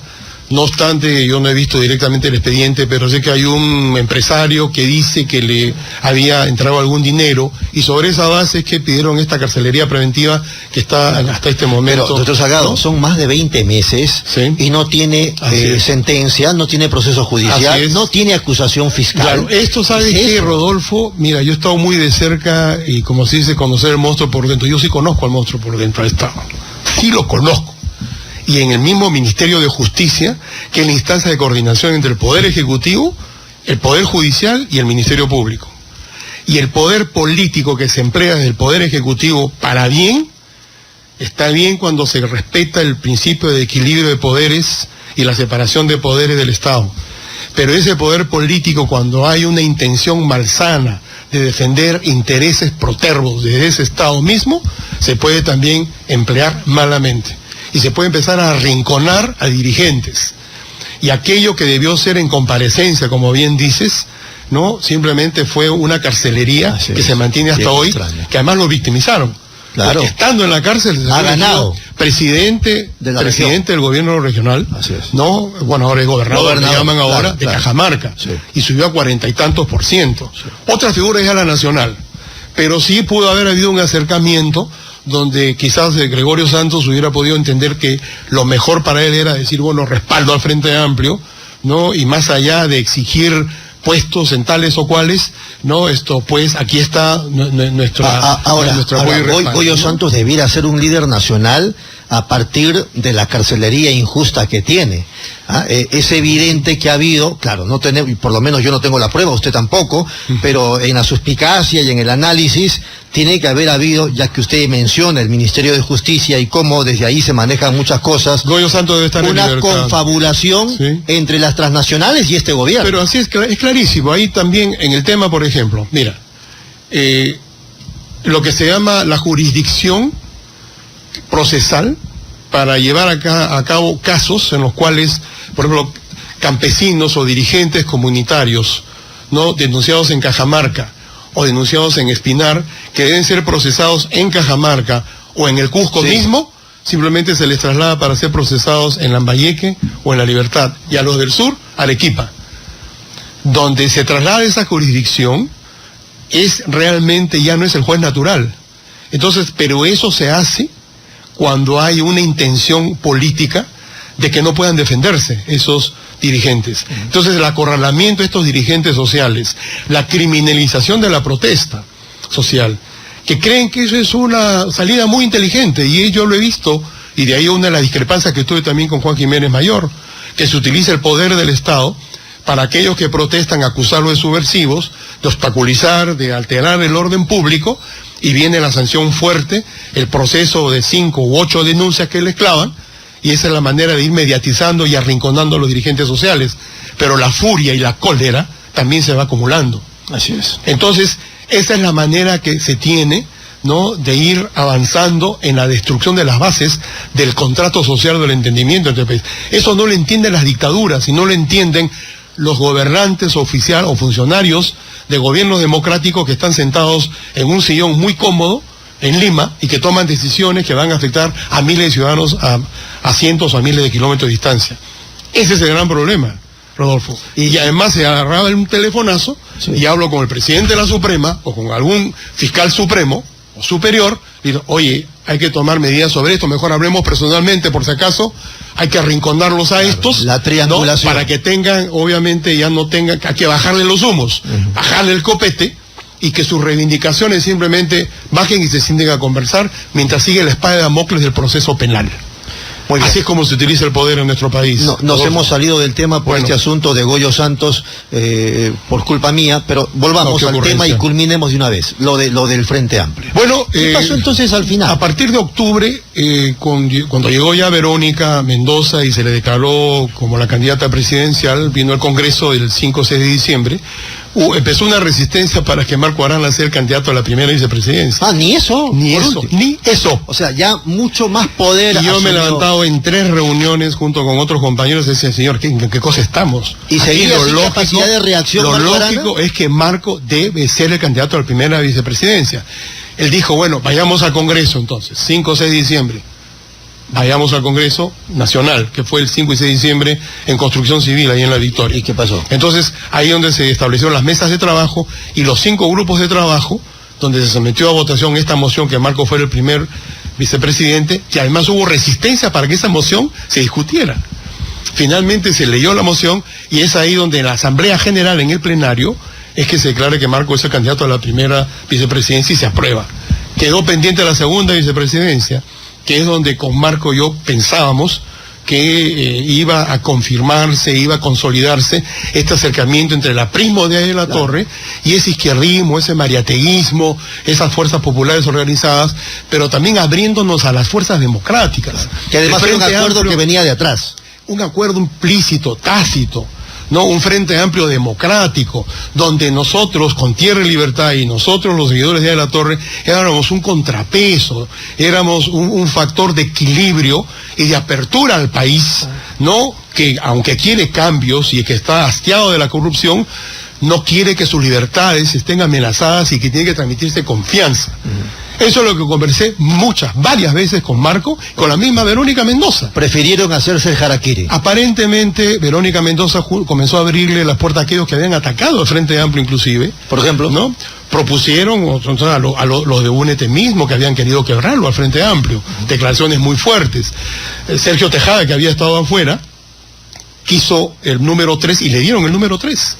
no obstante, yo no he visto directamente el expediente, pero sé que hay un empresario que dice que le había entrado algún dinero, y sobre esa base es que pidieron esta carcelería preventiva que está hasta este momento. Pero, doctor Salgado, ¿no? Son más de 20 meses, ¿sí? Y no tiene sentencia, no tiene proceso judicial, no tiene acusación fiscal. Claro, esto sabe que, Rodolfo, mira, yo he estado muy de cerca, y como se dice, conocer el monstruo por dentro. Yo sí conozco al monstruo por dentro, sí lo conozco. Y en el mismo Ministerio de Justicia, que es la instancia de coordinación entre el Poder Ejecutivo, el Poder Judicial y el Ministerio Público. Y el poder político que se emplea desde el Poder Ejecutivo para bien, está bien cuando se respeta el principio de equilibrio de poderes y la separación de poderes del Estado. Pero ese poder político, cuando hay una intención malsana de defender intereses protervos de ese Estado mismo, se puede también emplear malamente. Y se puede empezar a arrinconar a dirigentes. Y aquello que debió ser en comparecencia, como bien dices, no, simplemente fue una carcelería que se mantiene hasta hoy, que además lo victimizaron. Claro. Porque estando en la cárcel ha ganado presidente del gobierno regional, no, bueno, ahora es gobernador, le llaman ahora, de Cajamarca, y subió a 40 y tantos %. Otra figura es a la nacional, pero sí pudo haber habido un acercamiento donde quizás Gregorio Santos hubiera podido entender que lo mejor para él era decir, bueno, respaldo al Frente Amplio, ¿no? Y más allá de exigir puestos en tales o cuales, ¿no? Pues aquí está nuestro apoyo y respaldo. Goyo Santos debiera ser un líder nacional a partir de la carcelería injusta que tiene. Es evidente que ha habido, claro, no tenemos, por lo menos yo no tengo la prueba, usted tampoco, pero en la suspicacia y en el análisis tiene que haber habido, ya que usted menciona el Ministerio de Justicia y cómo desde ahí se manejan muchas cosas, Goyo Santos debe estar una confabulación entre las transnacionales y este gobierno. Pero así es clarísimo. Ahí también en el tema, por ejemplo, mira, lo que se llama la jurisdicción procesal para llevar a cabo casos en los cuales, por ejemplo, campesinos o dirigentes comunitarios, ¿no?, denunciados en Cajamarca o denunciados en Espinar, que deben ser procesados en Cajamarca o en el Cusco mismo, simplemente se les traslada para ser procesados en Lambayeque o en La Libertad, y a los del sur, Arequipa. Donde se traslada esa jurisdicción es realmente, ya no es el juez natural. Entonces, pero eso se hace cuando hay una intención política de que no puedan defenderse esos dirigentes. Entonces, el acorralamiento de estos dirigentes sociales, la criminalización de la protesta social, que creen que eso es una salida muy inteligente, y yo lo he visto, y de ahí una de las discrepancias que tuve también con Juan Jiménez Mayor, que se utiliza el poder del Estado para aquellos que protestan, acusarlos de subversivos, de obstaculizar, de alterar el orden público, y viene la sanción fuerte, el proceso de 5 u 8 denuncias que les clavan, y esa es la manera de ir mediatizando y arrinconando a los dirigentes sociales. pero la furia y la cólera también se va acumulando. Así es. Entonces, esa es la manera que se tiene, ¿no?, de ir avanzando en la destrucción de las bases del contrato social, del entendimiento entre el país. Eso no lo entienden las dictaduras, y no lo entienden los gobernantes oficiales o funcionarios de gobiernos democráticos que están sentados en un sillón muy cómodo en Lima y que toman decisiones que van a afectar a miles de ciudadanos a cientos o a miles de kilómetros de distancia. Ese es el gran problema, Rodolfo. Y además se agarraba un telefonazo, sí, y hablo con el presidente de la Suprema o con algún fiscal supremo o superior, y digo, oye, hay que tomar medidas sobre esto, mejor hablemos personalmente por si acaso, hay que arrinconarlos a estos, la triangulación, ¿no?, para que tengan, obviamente ya no tengan, hay que bajarle los humos, bajarle el copete, y que sus reivindicaciones simplemente bajen y se sienten a conversar mientras sigue la espada de Damocles del proceso penal. Así es como se utiliza el poder en nuestro país. Nos hemos salido del tema por este asunto de Goyo Santos, por culpa mía, pero volvamos al tema y culminemos de una vez, lo del Frente Amplio. Bueno, ¿qué pasó entonces al final? A partir de octubre, cuando llegó ya Verónica Mendoza y se le declaró como la candidata presidencial, vino al Congreso el 5 o 6 de diciembre, empezó una resistencia para que Marco Arana sea el candidato a la primera vicepresidencia. Ni eso. O sea, ya mucho más poder. Y yo me he levantado en 3 reuniones junto con otros compañeros y decía, señor, ¿en qué cosa estamos? Y seguir sin capacidad de reacción. Lo lógico es que Marco debe ser el candidato a la primera vicepresidencia. Él dijo, bueno, vayamos al Congreso entonces, 5 o 6 de diciembre. Vayamos al Congreso Nacional, que fue el 5 y 6 de diciembre en Construcción Civil, ahí en La Victoria. ¿Y qué pasó? Entonces, ahí donde se establecieron las mesas de trabajo y los 5 grupos de trabajo, donde se sometió a votación esta moción que Marco fuera el primer vicepresidente, y además hubo resistencia para que esa moción se discutiera. Finalmente se leyó la moción y es ahí donde en la Asamblea General, en el plenario, es que se declara que Marco es el candidato a la primera vicepresidencia y se aprueba. Quedó pendiente la segunda vicepresidencia, que es donde con Marco yo pensábamos que iba a confirmarse, iba a consolidarse este acercamiento entre el aprismo de la Torre y ese izquierdismo, ese mariateísmo, esas fuerzas populares organizadas, pero también abriéndonos a las fuerzas democráticas. Que además era un acuerdo que venía de atrás. Un acuerdo implícito, tácito, ¿no? Un Frente Amplio democrático, donde nosotros, con Tierra y Libertad, y nosotros, los seguidores de la Torre, éramos un contrapeso, éramos un factor de equilibrio y de apertura al país, ¿no? Que aunque quiere cambios y que está hastiado de la corrupción, no quiere que sus libertades estén amenazadas y que tiene que transmitirse confianza. Eso es lo que conversé varias veces con Marco, con la misma Verónica Mendoza. Prefirieron hacerse el harakiri. Aparentemente, Verónica Mendoza comenzó a abrirle las puertas a aquellos que habían atacado al Frente Amplio inclusive. Por ejemplo, ¿no? Propusieron a los de Únete mismo, que habían querido quebrarlo al Frente Amplio. Declaraciones muy fuertes. Sergio Tejada, que había estado afuera, quiso el número 3 y le dieron el número 3.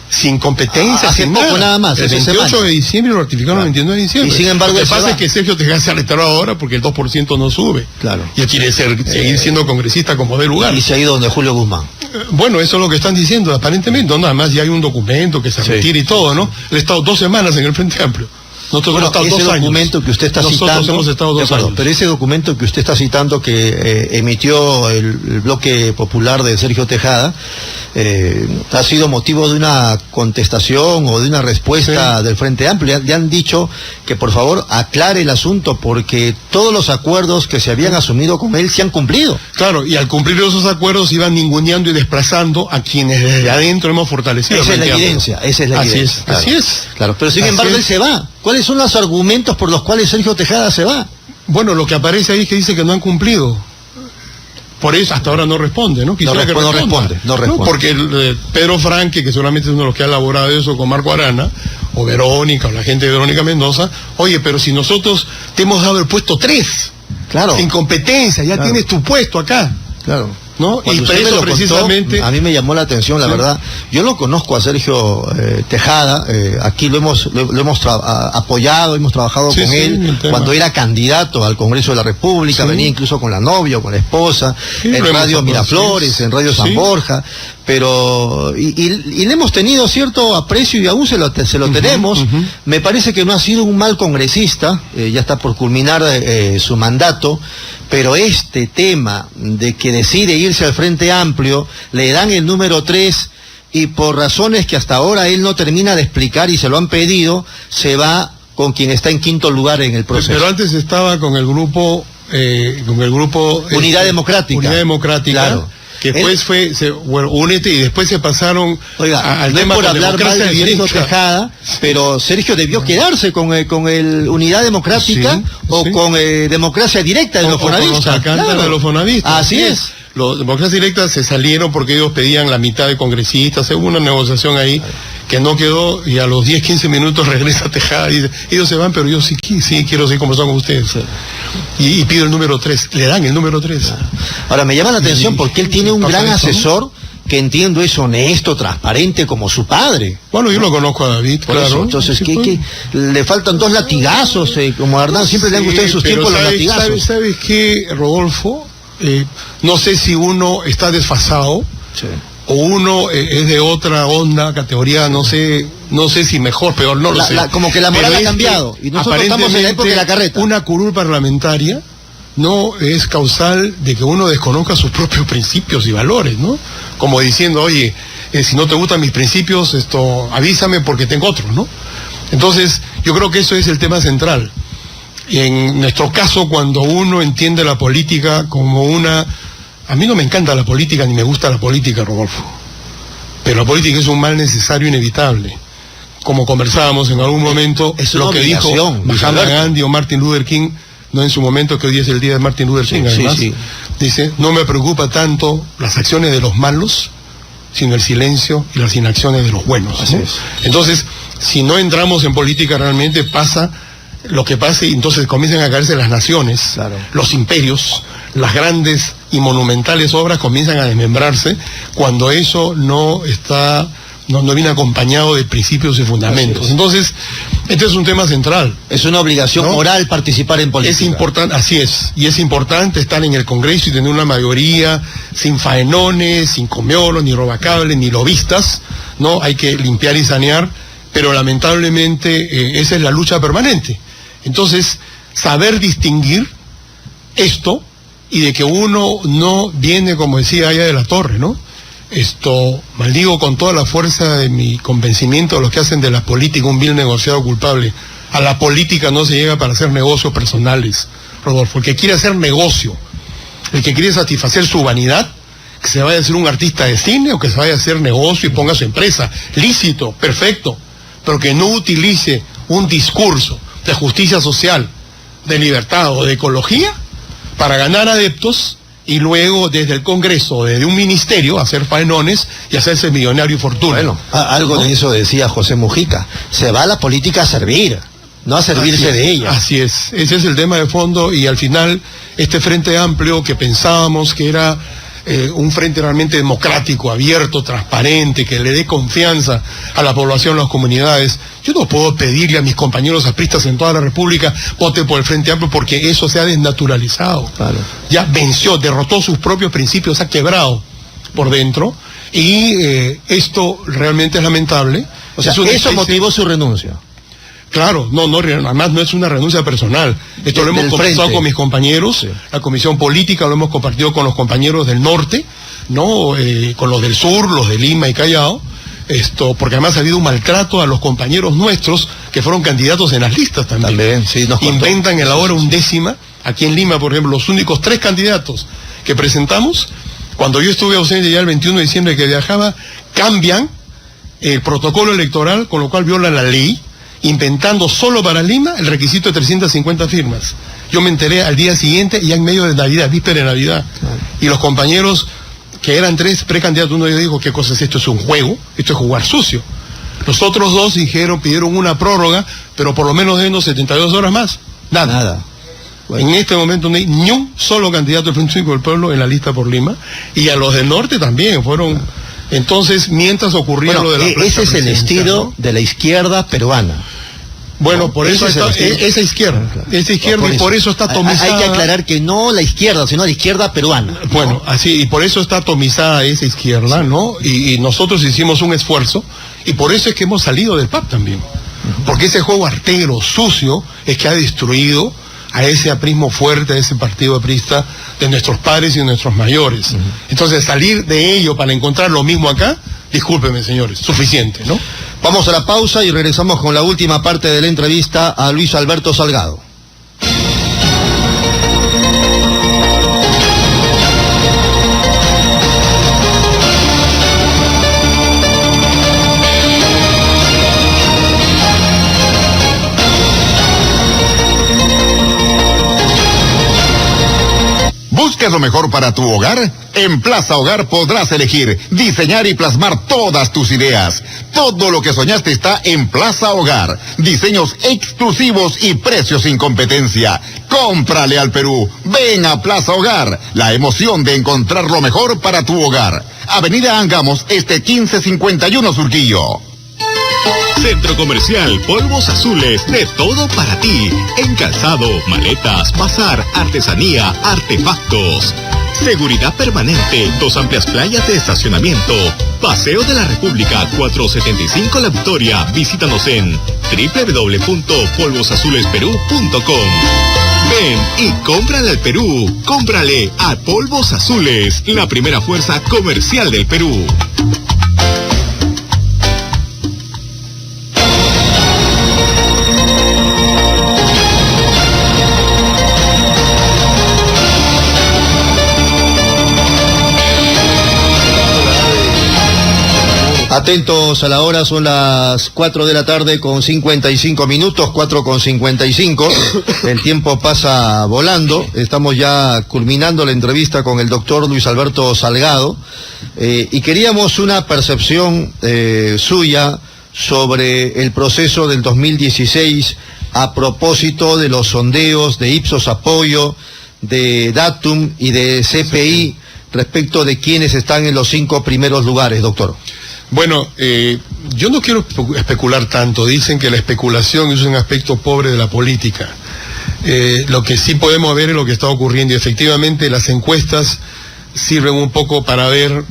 Sin competencia, hace sin poco nada más. El 28 de diciembre lo ratificaron el 29 de diciembre. Y sin embargo, lo que pasa es que Sergio Tejada se ha retirado ahora porque el 2% no sube. Claro. Y él quiere seguir siendo congresista como de lugar. Y se ha ido donde Julio Guzmán. Bueno, eso es lo que están diciendo, aparentemente. No, nada más ya hay un documento que se retira y todo, ¿no? Él ha estado 2 semanas en el Frente Amplio. Nosotros hemos estado 2 años. Documento que usted está citando, hemos estado 2 años. Pero ese documento que usted está citando que emitió el bloque popular de Sergio Tejada, ha sido motivo de una contestación o de una respuesta del Frente Amplio. Le han dicho que por favor aclare el asunto porque todos los acuerdos que se habían asumido con él se han cumplido. Claro, y al cumplir esos acuerdos iban ninguneando y desplazando a quienes desde adentro hemos fortalecido. Esa es la evidencia, Así es. Claro, pero sin embargo él se va. ¿Cuáles son los argumentos por los cuales Sergio Tejada se va? Bueno, lo que aparece ahí es que dice que no han cumplido. Por eso hasta ahora no responde, ¿no? No responde. Porque Pedro Franque, que seguramente es uno de los que ha elaborado eso con Marco Arana, o Verónica, o la gente de Verónica Mendoza, oye, pero si nosotros te hemos dado el puesto 3, claro, en competencia, ya tienes tu puesto acá. Claro. ¿No? Y eso precisamente a mí me llamó la atención, la verdad. Yo lo conozco a Sergio Tejada, aquí lo hemos apoyado, hemos trabajado con él cuando era candidato al Congreso de la República, venía incluso con la novia o con la esposa, en Radio Miraflores, en Radio San Borja, pero y le hemos tenido cierto aprecio y aún se lo tenemos. Me parece que no ha sido un mal congresista, ya está por culminar su mandato, pero este tema de que decide ir irse al Frente Amplio, le dan el número 3 y por razones que hasta ahora él no termina de explicar y se lo han pedido, se va con quien está en quinto lugar en el proceso. Pero antes estaba con el grupo Unidad Democrática. Unidad Democrática. Claro. Que después únete y después se pasaron al no tema por hablar mal de Sergio Tejada, pero Sergio debió quedarse con el Unidad Democrática con Democracia Directa de los fonavistas. De los fonavistas. Así es. Los Democracia Directa se salieron porque ellos pedían la mitad de congresistas, hubo una negociación ahí que no quedó y a los 10-15 minutos regresa Tejada y dice, ellos se van, pero yo sí quiero seguir conversando con ustedes. Y pido el número 3, le dan el número 3. Ahora me llama la atención porque él tiene un gran asesor que entiendo es honesto, transparente como su padre. Bueno, yo lo conozco a David, claro. Eso, entonces, ¿qué le faltan 2 latigazos? Como a Hernán siempre le han gustado en sus tiempos los latigazos. ¿Sabes qué, Rodolfo? No sé si uno está desfasado o uno es de otra onda, categoría, no sé si mejor, peor, no lo sé. Como que la moral ha cambiado y nosotros estamos en la época de la carreta. Una curul parlamentaria no es causal de que uno desconozca sus propios principios y valores, ¿no? Como diciendo, oye, si no te gustan mis principios, avísame porque tengo otros, ¿no? Entonces, yo creo que eso es el tema central. Y en nuestro caso, cuando uno entiende la política como una... A mí no me encanta la política ni me gusta la política, Rodolfo. Pero la política es un mal necesario, inevitable. Como conversábamos en algún momento, lo que dijo Mahatma Gandhi o Martin Luther King, no en su momento, que hoy es el día de Martin Luther King, además, dice, no me preocupa tanto las acciones de los malos, sino el silencio y las inacciones de los buenos, ¿no? Entonces, si no entramos en política realmente pasa lo que pase y entonces comienzan a caerse las naciones, los imperios, las grandes y monumentales obras comienzan a desmembrarse cuando eso no viene acompañado de principios y fundamentos. Entonces, este es un tema central. Es una obligación moral participar en política. Es importante, así es, y es importante estar en el Congreso y tener una mayoría sin faenones, sin comiolos, ni robacables, ni lobistas, ¿no? Hay que limpiar y sanear, pero lamentablemente esa es la lucha permanente. Entonces, saber distinguir esto y de que uno no viene, como decía Aya de la Torre, ¿no? Maldigo con toda la fuerza de mi convencimiento a los que hacen de la política un vil negociado culpable. A la política no se llega para hacer negocios personales, Rodolfo. El que quiere hacer negocio, el que quiere satisfacer su vanidad, que se vaya a ser un artista de cine o que se vaya a hacer negocio y ponga su empresa. Lícito, perfecto, pero que no utilice un discurso de justicia social, de libertad o de ecología para ganar adeptos y luego desde el Congreso, desde un ministerio, hacer faenones y hacerse millonario y fortuna. Bueno, algo de eso decía José Mujica, se va a la política a servir, no a servirse de ella. Así es, ese es el tema de fondo y al final este Frente Amplio que pensábamos que era un frente realmente democrático, abierto, transparente, que le dé confianza a la población, a las comunidades. Yo no puedo pedirle a mis compañeros apristas en toda la República voten por el Frente Amplio porque eso se ha desnaturalizado. Claro. Ya venció, derrotó sus propios principios, ha quebrado por dentro y esto realmente es lamentable. O sea, eso motivó su renuncia. Claro, además no es una renuncia personal. Esto lo hemos conversado con mis compañeros, la Comisión Política, lo hemos compartido con los compañeros del norte, ¿no? Con los del sur, los de Lima y Callao, porque además ha habido un maltrato a los compañeros nuestros que fueron candidatos en las listas también. Sí, inventan en la hora undécima, aquí en Lima, por ejemplo, los únicos 3 candidatos que presentamos, cuando yo estuve ausente ya el 21 de diciembre que viajaba, cambian el protocolo electoral, con lo cual violan la ley, inventando solo para Lima el requisito de 350 firmas. Yo me enteré al día siguiente, ya en medio de Navidad, víspera de Navidad. Y los compañeros, que eran 3 precandidatos, uno de ellos dijo, ¿qué cosa es esto? Es un juego, esto es jugar sucio. Los otros 2 pidieron una prórroga, pero por lo menos de 72 horas más. Nada. Bueno. En este momento no hay ni un solo candidato del Frente Cívico del Pueblo en la lista por Lima, y a los del norte también fueron... Entonces, mientras ocurría lo de la ese es el estilo, ¿no?, de la izquierda peruana. Bueno, por eso está esa izquierda, y por eso está atomizada. Hay que aclarar que no la izquierda, sino la izquierda peruana. Bueno, así, y por eso está atomizada esa izquierda, ¿no? Y nosotros hicimos un esfuerzo, y por eso es que hemos salido del PAP también. Porque ese juego artero, sucio, es que ha destruido a ese aprismo fuerte, a ese partido aprista de nuestros padres y de nuestros mayores. Entonces, salir de ello para encontrar lo mismo acá, discúlpenme, señores, suficiente, ¿no? Vamos a la pausa y regresamos con la última parte de la entrevista a Luis Alberto Salgado. ¿Buscas lo mejor para tu hogar? En Plaza Hogar podrás elegir, diseñar y plasmar todas tus ideas. Todo lo que soñaste está en Plaza Hogar. Diseños exclusivos y precios sin competencia. Cómprale al Perú. Ven a Plaza Hogar. La emoción de encontrar lo mejor para tu hogar. Avenida Angamos, 1551 Surquillo. Centro Comercial Polvos Azules, de todo para ti. En calzado, maletas, bazar, artesanía, artefactos. Seguridad permanente, 2 amplias playas de estacionamiento. Paseo de la República, 475 La Victoria. Visítanos en www.polvosazulesperú.com. Ven y cómprale al Perú. Cómprale a Polvos Azules, la primera fuerza comercial del Perú. Atentos a la hora, son las 4 de la tarde con 55 minutos, 4:55. El tiempo pasa volando. Estamos ya culminando la entrevista con el doctor Luis Alberto Salgado. Y queríamos una percepción suya sobre el proceso del 2016 a propósito de los sondeos de Ipsos Apoyo, de Datum y de CPI respecto de quienes están en los 5 primeros lugares, doctor. Bueno, yo no quiero especular tanto. Dicen que la especulación es un aspecto pobre de la política. Lo que sí podemos ver es lo que está ocurriendo, y efectivamente las encuestas sirven un poco para ver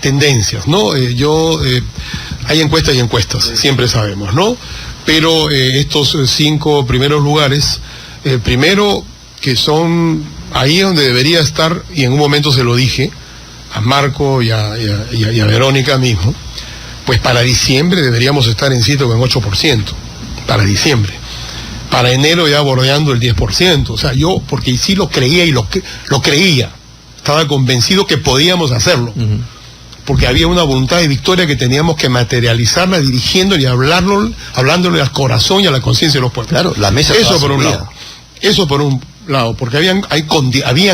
tendencias, ¿no? Hay encuestas y encuestas, siempre sabemos, ¿no? Pero estos 5 primeros lugares, primero que son ahí donde debería estar, y en un momento se lo dije a Marco y a Verónica mismo, pues para diciembre deberíamos estar en sitio con 8%, para diciembre. Para enero ya bordeando el 10%, o sea, yo, porque sí lo creía y lo creía, estaba convencido que podíamos hacerlo, porque había una voluntad de victoria que teníamos que materializarla, dirigiéndole y hablándole al corazón y a la conciencia de los pueblos. Claro, la mesa eso por un lado. Eso por un lado, porque habían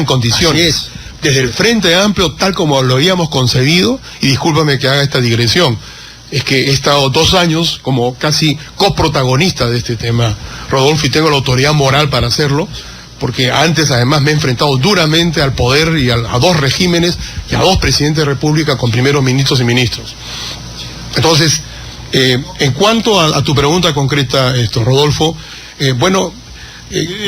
condiciones. Así es. Desde el Frente Amplio, tal como lo habíamos concebido, y discúlpame que haga esta digresión, es que he estado 2 años como casi coprotagonista de este tema, Rodolfo, y tengo la autoridad moral para hacerlo, porque antes además me he enfrentado duramente al poder y a 2 regímenes y a 2 presidentes de República con primeros ministros y ministros. Entonces, en cuanto a tu pregunta concreta, Rodolfo,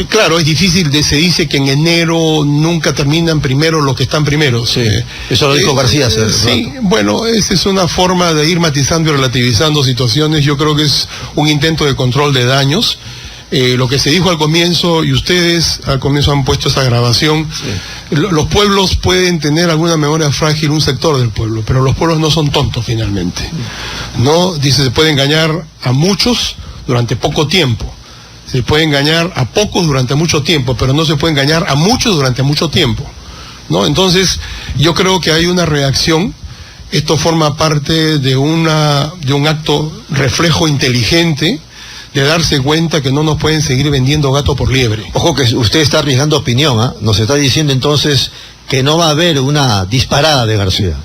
claro, es difícil, se dice que en enero nunca terminan primero los que están primeros. Sí, eso lo dijo García. Sí, bueno, esa es una forma de ir matizando y relativizando situaciones. Yo creo que es un intento de control de daños. Lo que se dijo al comienzo, y ustedes al comienzo han puesto esa grabación, los pueblos pueden tener alguna memoria frágil, un sector del pueblo, pero los pueblos no son tontos finalmente. No, dice, se puede engañar a muchos durante poco tiempo. Se puede engañar a pocos durante mucho tiempo, pero no se puede engañar a muchos durante mucho tiempo, ¿no? Entonces, yo creo que hay una reacción. Esto forma parte de un acto reflejo inteligente de darse cuenta que no nos pueden seguir vendiendo gato por liebre. Ojo que usted está arriesgando opinión, ¿ah? Nos está diciendo entonces que no va a haber una disparada de García.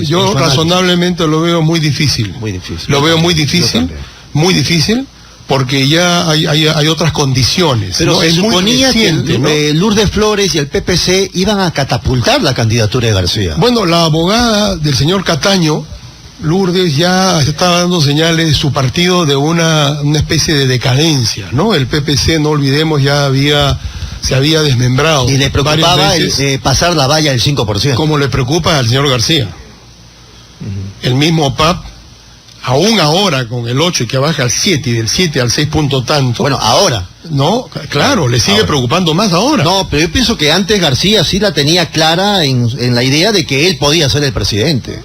Yo razonablemente lo veo muy difícil. Muy difícil. Lo veo muy difícil, porque ya hay otras condiciones. Pero ¿no? se suponía que Lourdes Flores y el PPC iban a catapultar la candidatura de García. Bueno, la abogada del señor Cataño, Lourdes, ya estaba dando señales de su partido de una especie de decadencia, ¿no? El PPC, no olvidemos, se había desmembrado. Y le preocupaba pasar la valla del 5%. Como le preocupa al señor García. El mismo PAP aún ahora con el 8 que baja al 7 y del 7 al 6 punto tanto. Bueno, ahora. No, claro, le sigue preocupando más ahora. No, pero yo pienso que antes García sí la tenía clara en la idea de que él podía ser el presidente.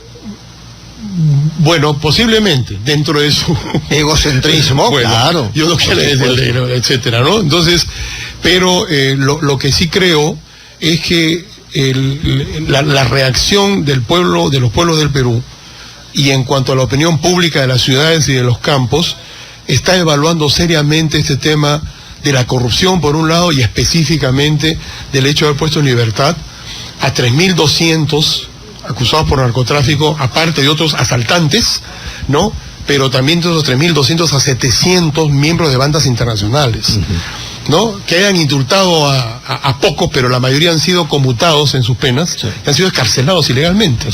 Bueno, posiblemente, dentro de su egocentrismo, bueno, claro. Yo no quiero decir, etcétera, ¿no? Entonces, pero lo que sí creo es que la reacción del pueblo, de los pueblos del Perú, y en cuanto a la opinión pública de las ciudades y de los campos, está evaluando seriamente este tema de la corrupción por un lado y específicamente del hecho de haber puesto en libertad a 3.200 acusados por narcotráfico, aparte de otros asaltantes, ¿no? Pero también de esos 3.200 a 700 miembros de bandas internacionales, ¿no? Que hayan indultado a pocos, pero la mayoría han sido conmutados en sus penas, sí. Han sido escarcelados ilegalmente.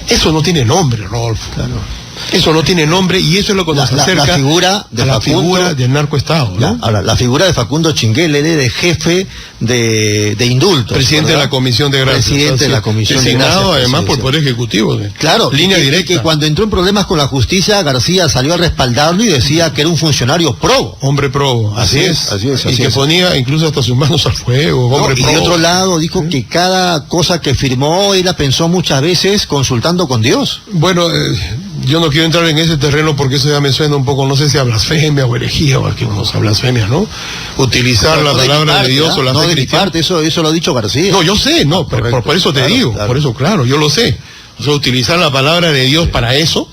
Eso no tiene nombre, Rodolfo. Claro. Eso no tiene nombre y eso es lo que nos acerca la figura de la figura del narcoestado, ¿no? Ahora, la figura de Facundo Chinguel, él de jefe de indultos. Presidente, ¿verdad?, de la Comisión de Gracias. Presidente de la Comisión de Gracias. Designado además por Poder Ejecutivo. Claro, línea directa. Que cuando entró en problemas con la justicia, García salió a respaldarlo y decía que era un funcionario probo. Hombre probo, así es. Y que ponía incluso hasta sus manos al fuego, hombre probo. Y de otro lado dijo que cada cosa que firmó, él la pensó muchas veces consultando con Dios. Bueno, yo no quiero entrar en ese terreno porque eso ya me suena un poco, no sé si a blasfemia o herejía o a blasfemia, ¿no? Utilizar la palabra de Dios o la fe cristiana. Eso lo ha dicho García. No, yo sé, no, pero por eso te digo, por eso, claro, yo lo sé. O sea, utilizar la palabra de Dios para eso,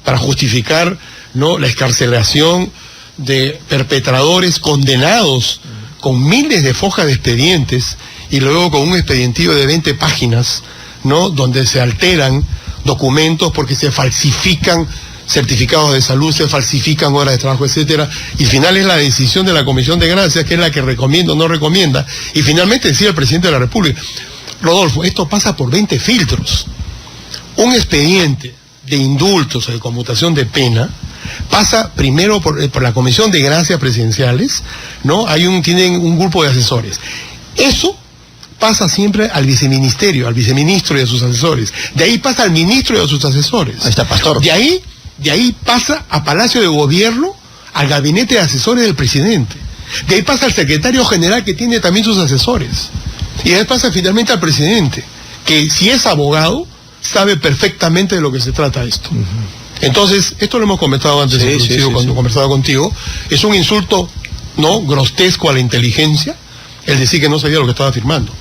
para justificar, ¿no?, la excarcelación de perpetradores condenados con miles de fojas de expedientes y luego con un expedientivo de 20 páginas, ¿no?, donde se alteran documentos porque se falsifican certificados de salud, se falsifican horas de trabajo, etcétera, y al final es la decisión de la Comisión de Gracias que es la que recomienda o no recomienda, y finalmente decide el presidente de la República. Rodolfo, esto pasa por 20 filtros. Un expediente de indultos o de conmutación de pena pasa primero por la Comisión de Gracias Presidenciales, ¿no? Tienen un grupo de asesores. Eso pasa siempre al viceministerio, al viceministro y a sus asesores. De ahí pasa al ministro y a sus asesores. Ahí está, pastor. De ahí pasa a Palacio de Gobierno, al gabinete de asesores del presidente. De ahí pasa al secretario general, que tiene también sus asesores. Y de ahí pasa finalmente al presidente, que si es abogado, sabe perfectamente de lo que se trata esto. Entonces, esto lo hemos comentado antes, cuando conversaba contigo, es un insulto, ¿no?, grotesco a la inteligencia, el decir que no sabía lo que estaba firmando.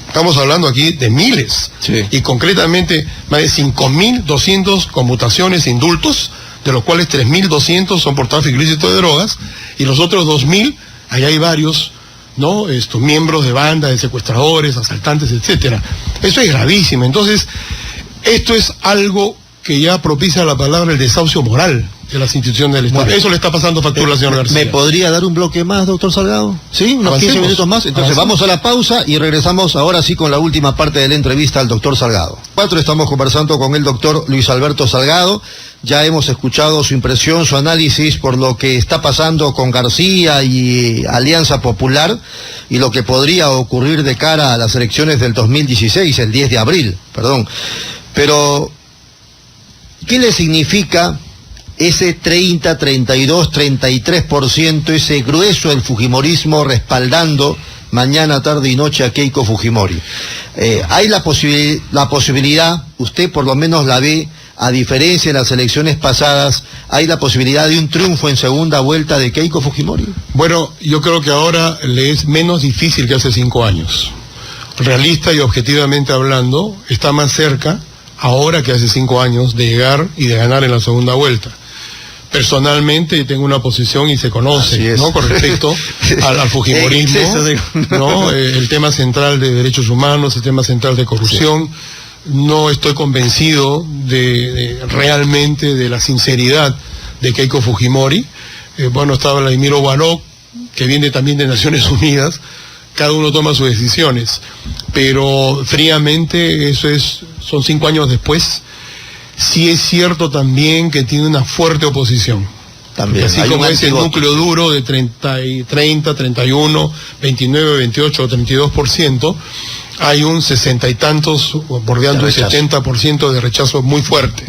Estamos hablando aquí de miles, y concretamente más de 5.200 conmutaciones e indultos, de los cuales 3.200 son por tráfico ilícito de drogas, y los otros 2.000, ahí hay varios, ¿no?, miembros de bandas, de secuestradores, asaltantes, etcétera. Eso es gravísimo. Entonces, esto es algo que ya propicia la palabra el desahucio moral de las instituciones del Estado. Bueno, eso le está pasando factura al señor García. ¿Me podría dar un bloque más, doctor Salgado? Sí, unos 15 minutos más. Entonces vamos a la pausa y regresamos ahora sí con la última parte de la entrevista al doctor Salgado. Estamos conversando con el doctor Luis Alberto Salgado. Ya hemos escuchado su impresión, su análisis por lo que está pasando con García y Alianza Popular y lo que podría ocurrir de cara a las elecciones del 2016, el 10 de abril, perdón. Pero, ¿qué le significa ese 30, 32, 33%, ese grueso del fujimorismo respaldando mañana, tarde y noche a Keiko Fujimori? Hay la posibilidad, usted por lo menos la ve, a diferencia de las elecciones pasadas, ¿hay la posibilidad de un triunfo en segunda vuelta de Keiko Fujimori? Bueno, yo creo que ahora le es menos difícil que hace 5 años. Realista y objetivamente hablando, está más cerca ahora que hace 5 años de llegar y de ganar en la segunda vuelta. Personalmente tengo una posición y se conoce, ¿no?, con respecto al fujimorismo, ¿no? El tema central de derechos humanos, el tema central de corrupción. No estoy convencido realmente de la sinceridad de Keiko Fujimori. Bueno, estaba Vladimiro Warok, que viene también de Naciones Unidas. Cada uno toma sus decisiones, pero fríamente son 5 años después. Sí es cierto también que tiene una fuerte oposición. También, así como ese núcleo duro de 30, 31, 29, 28 o 32%, hay un 60 y tantos, bordeando el 70% de rechazo muy fuerte,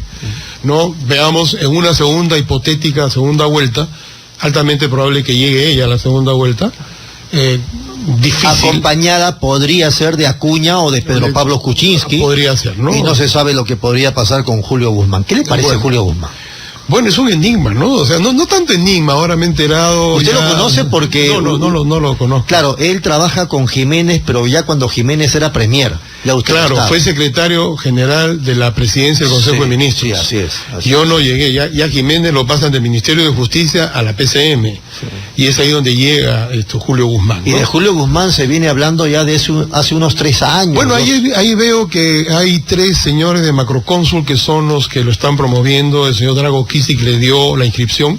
¿no? Veamos en una hipotética segunda vuelta, altamente probable que llegue ella a la segunda vuelta, difícil. Acompañada podría ser de Acuña o de Pedro Pablo Kuczynski. Podría ser, ¿no? Y no se sabe lo que podría pasar con Julio Guzmán. ¿Qué le parece Julio Guzmán? Bueno, es un enigma, ¿no? O sea, no tanto enigma, ahora me he enterado. ¿Usted lo conoce? Porque... No lo conozco. Claro, él trabaja con Jiménez, pero ya cuando Jiménez era premier. Claro, fue secretario general de la presidencia del Consejo de Ministros. Sí, así es. Yo no llegué, ya Jiménez lo pasan del Ministerio de Justicia a la PCM. Sí. Y es ahí donde llega Julio Guzmán, ¿no? Y de Julio Guzmán se viene hablando ya de hace unos 3 años. Bueno, ahí veo que hay 3 señores de Macrocónsul que son los que lo están promoviendo. El señor Drago Kisic le dio la inscripción.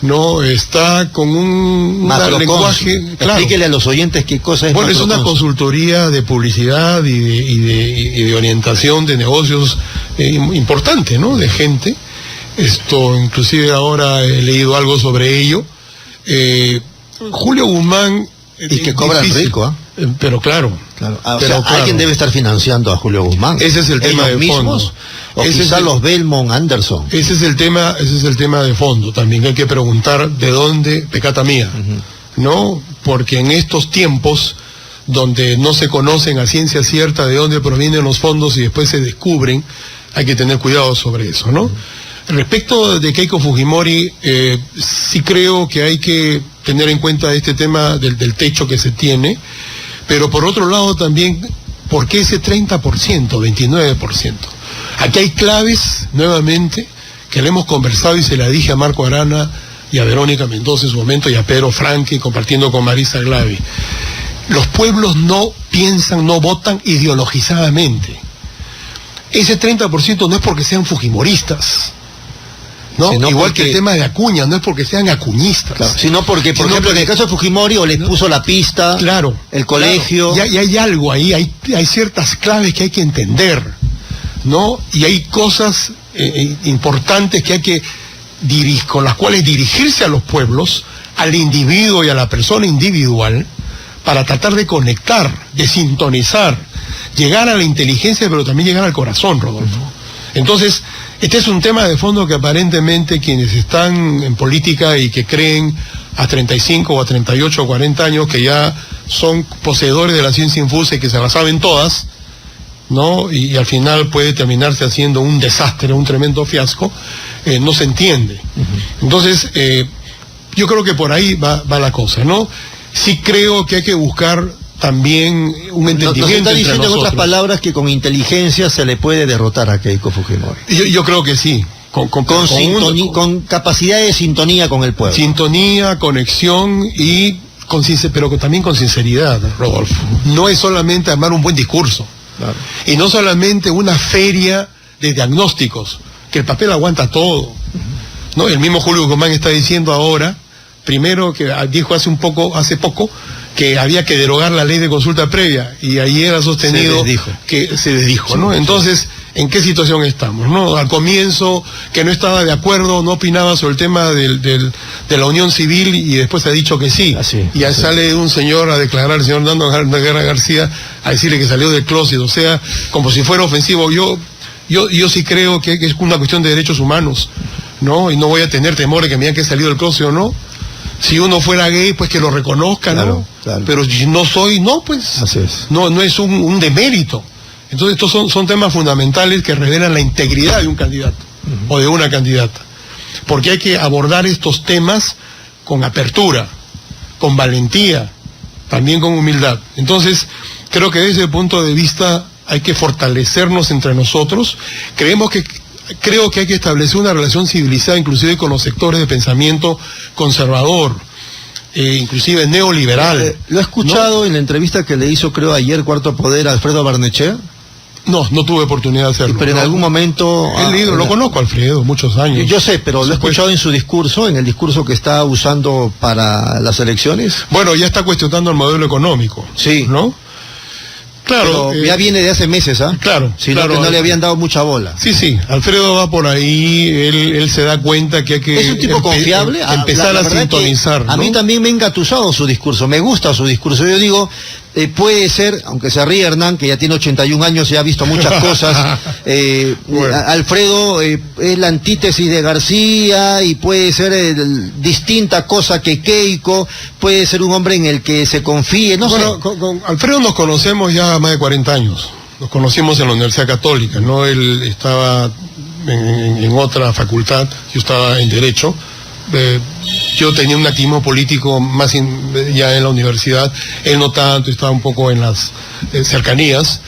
No, está con un lenguaje. Claro. Explíquele a los oyentes qué cosa es. Bueno, es una consultoría de publicidad y de orientación de negocios importante, ¿no? De gente. Inclusive ahora he leído algo sobre ello. Julio Guzmán. Y que cobra rico, ¿ah? Pero claro. Alguien debe estar financiando a Julio Guzmán. Ese es el tema de fondo. O quizá los Belmont Anderson. Ese es el tema de fondo también, que hay que preguntar de dónde pecata mía, ¿no? Porque en estos tiempos donde no se conocen a ciencia cierta de dónde provienen los fondos y después se descubren, hay que tener cuidado sobre eso, ¿no? Respecto de Keiko Fujimori, sí creo que hay que tener en cuenta este tema del techo que se tiene, pero por otro lado también, ¿por qué ese 30%, 29%? Aquí hay claves, nuevamente, que le hemos conversado y se la dije a Marco Arana y a Verónica Mendoza en su momento y a Pedro Franque, compartiendo con Marisa Glavi. Los pueblos no piensan, no votan ideologizadamente. Ese 30% no es porque sean fujimoristas, ¿no? Igual que el tema de Acuña, no es porque sean acuñistas. Claro, sino porque, por ejemplo, en el caso de Fujimori, o les puso la pista, claro, el colegio. Claro. Y hay algo ahí, hay ciertas claves que hay que entender, ¿no? Y hay cosas importantes que hay que con las cuales dirigirse a los pueblos, al individuo y a la persona individual, para tratar de conectar, de sintonizar, llegar a la inteligencia, pero también llegar al corazón, Rodolfo. Entonces, este es un tema de fondo que aparentemente quienes están en política y que creen a 35 o a 38 o 40 años que ya son poseedores de la ciencia infusa y que se la saben todas, ¿no? Y al final puede terminarse haciendo un desastre, un tremendo fiasco, no se entiende. Entonces, yo creo que por ahí va la cosa, ¿no? Sí creo que hay que buscar también un entendimiento. Nos está diciendo en otras palabras que con inteligencia se le puede derrotar a Keiko Fujimori. Yo creo que sí. Con capacidad de sintonía con el pueblo. Sintonía, conexión y pero también con sinceridad, Rodolfo. No es solamente armar un buen discurso. Claro. Y no solamente una feria de diagnósticos, que el papel aguanta todo. ¿No? El mismo Julio Guzmán está diciendo ahora, primero que dijo hace poco, que había que derogar la ley de consulta previa, y ayer ha sostenido que se desdijo, ¿no? Entonces, ¿en qué situación estamos, no? Al comienzo, que no estaba de acuerdo, no opinaba sobre el tema de la unión civil, y después ha dicho que sí. Y ya sale un señor a declarar, el señor Nando Guerra García, a decirle que salió del closet, o sea, como si fuera ofensivo. Yo sí creo que es una cuestión de derechos humanos, ¿no? Y no voy a tener temor de que me digan que he salido del closet o no. Si uno fuera gay, pues que lo reconozcan, ¿no? Claro. Pero si no soy, no, pues. Así es. No es un demérito. Entonces estos son temas fundamentales que revelan la integridad de un candidato o de una candidata. Porque hay que abordar estos temas con apertura, con valentía, también con humildad. Entonces, creo que desde ese punto de vista hay que fortalecernos entre nosotros. Creo que hay que establecer una relación civilizada, inclusive con los sectores de pensamiento conservador, inclusive neoliberal. ¿Lo ha escuchado en la entrevista que le hizo, creo, ayer Cuarto Poder a Alfredo Barnechea? No tuve oportunidad de hacerlo. Pero en algún momento... Lo conozco, Alfredo, muchos años. Yo sé, pero lo he escuchado en su discurso, en el discurso que está usando para las elecciones. Bueno, ya está cuestionando el modelo económico. Sí. ¿No? Claro, pero ya viene de hace meses, ¿ah? Claro, sino que no le habían dado mucha bola. Sí, Alfredo va por ahí, él se da cuenta que hay que... Es un tipo confiable. Empezar a sintonizar, ¿no? A mí también me ha engatusado su discurso, me gusta su discurso. Yo digo, puede ser, aunque se ríe Hernán, que ya tiene 81 años y ha visto muchas cosas, bueno. Alfredo es la antítesis de García y puede ser distinta cosa que Keiko, puede ser un hombre en el que se confíe, no sé. Con Alfredo nos conocemos ya más de 40 años, nos conocimos en la Universidad Católica, ¿no? Él estaba en otra facultad, yo estaba en Derecho. Yo tenía un activismo político más ya en la universidad, él no tanto, estaba un poco en las cercanías.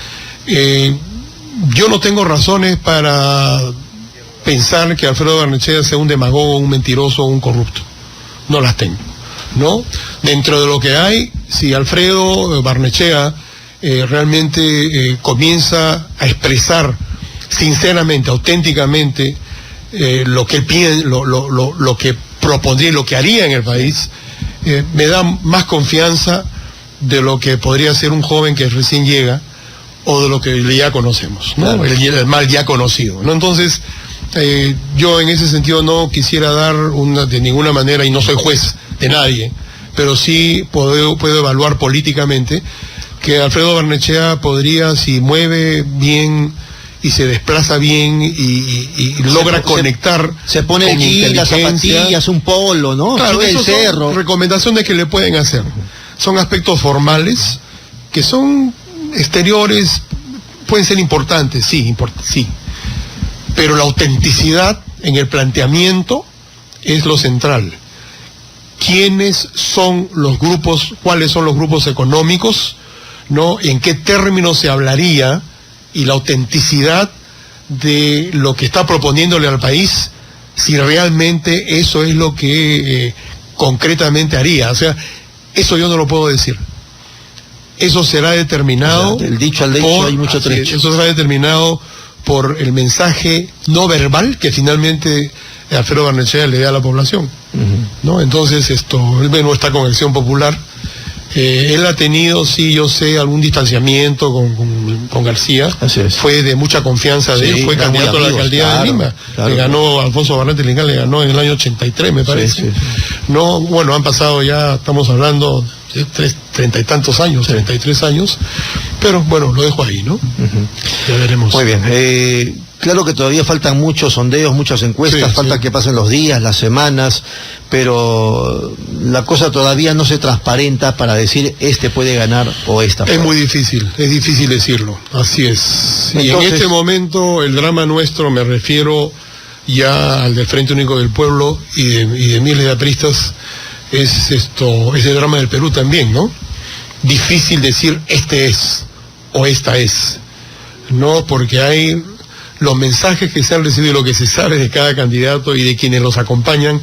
Yo no tengo razones para pensar que Alfredo Barnechea sea un demagogo, un mentiroso, un corrupto. No las tengo, ¿no? Dentro de lo que hay, si Alfredo Barnechea realmente comienza a expresar sinceramente, auténticamente, lo que él piensa, lo que propondría, lo que haría en el país, me da más confianza de lo que podría ser un joven que recién llega o de lo que ya conocemos, ¿no? Claro. El mal ya conocido, ¿no? Entonces, yo en ese sentido no quisiera dar de ninguna manera, y no soy juez de nadie, pero sí puedo evaluar políticamente que Alfredo Barnechea podría, si mueve bien y se desplaza bien y logra conectar. Se pone aquí las zapatillas, un polo, ¿no? Claro, sube el cerro. Son recomendaciones que le pueden hacer. Son aspectos formales, que son exteriores, pueden ser importantes, sí. Pero la autenticidad en el planteamiento es lo central. ¿Quiénes son los grupos, cuáles son los grupos económicos, ¿no? ¿En qué términos se hablaría? Y la autenticidad de lo que está proponiéndole al país, si realmente eso es lo que concretamente haría. O sea, eso yo no lo puedo decir. Eso será determinado. Del dicho al hecho hay mucho trecho. Eso será determinado por el mensaje no verbal que finalmente Alfredo Barnechea le da a la población. ¿No? Entonces, él no está con Acción Popular. Él ha tenido, sí, yo sé, algún distanciamiento con García. Fue de mucha confianza de él, fue candidato a la alcaldía de Lima. Le ganó Alfonso Barrante Lingal, le ganó en el año 83, me parece. No, bueno, han pasado ya, estamos hablando de 30 y tantos años, 33 años, pero bueno, lo dejo ahí, ¿no? Ya veremos. Muy bien. Claro que todavía faltan muchos sondeos, muchas encuestas, falta que pasen los días, las semanas, pero la cosa todavía no se transparenta para decir este puede ganar o esta. Es muy difícil, es difícil decirlo, así es. Entonces, y en este momento el drama nuestro, me refiero ya al del Frente Único del Pueblo y de miles de apristas, es el drama del Perú también, ¿no? Difícil decir este es o esta es, ¿no? Porque hay los mensajes que se han recibido y lo que se sabe de cada candidato y de quienes los acompañan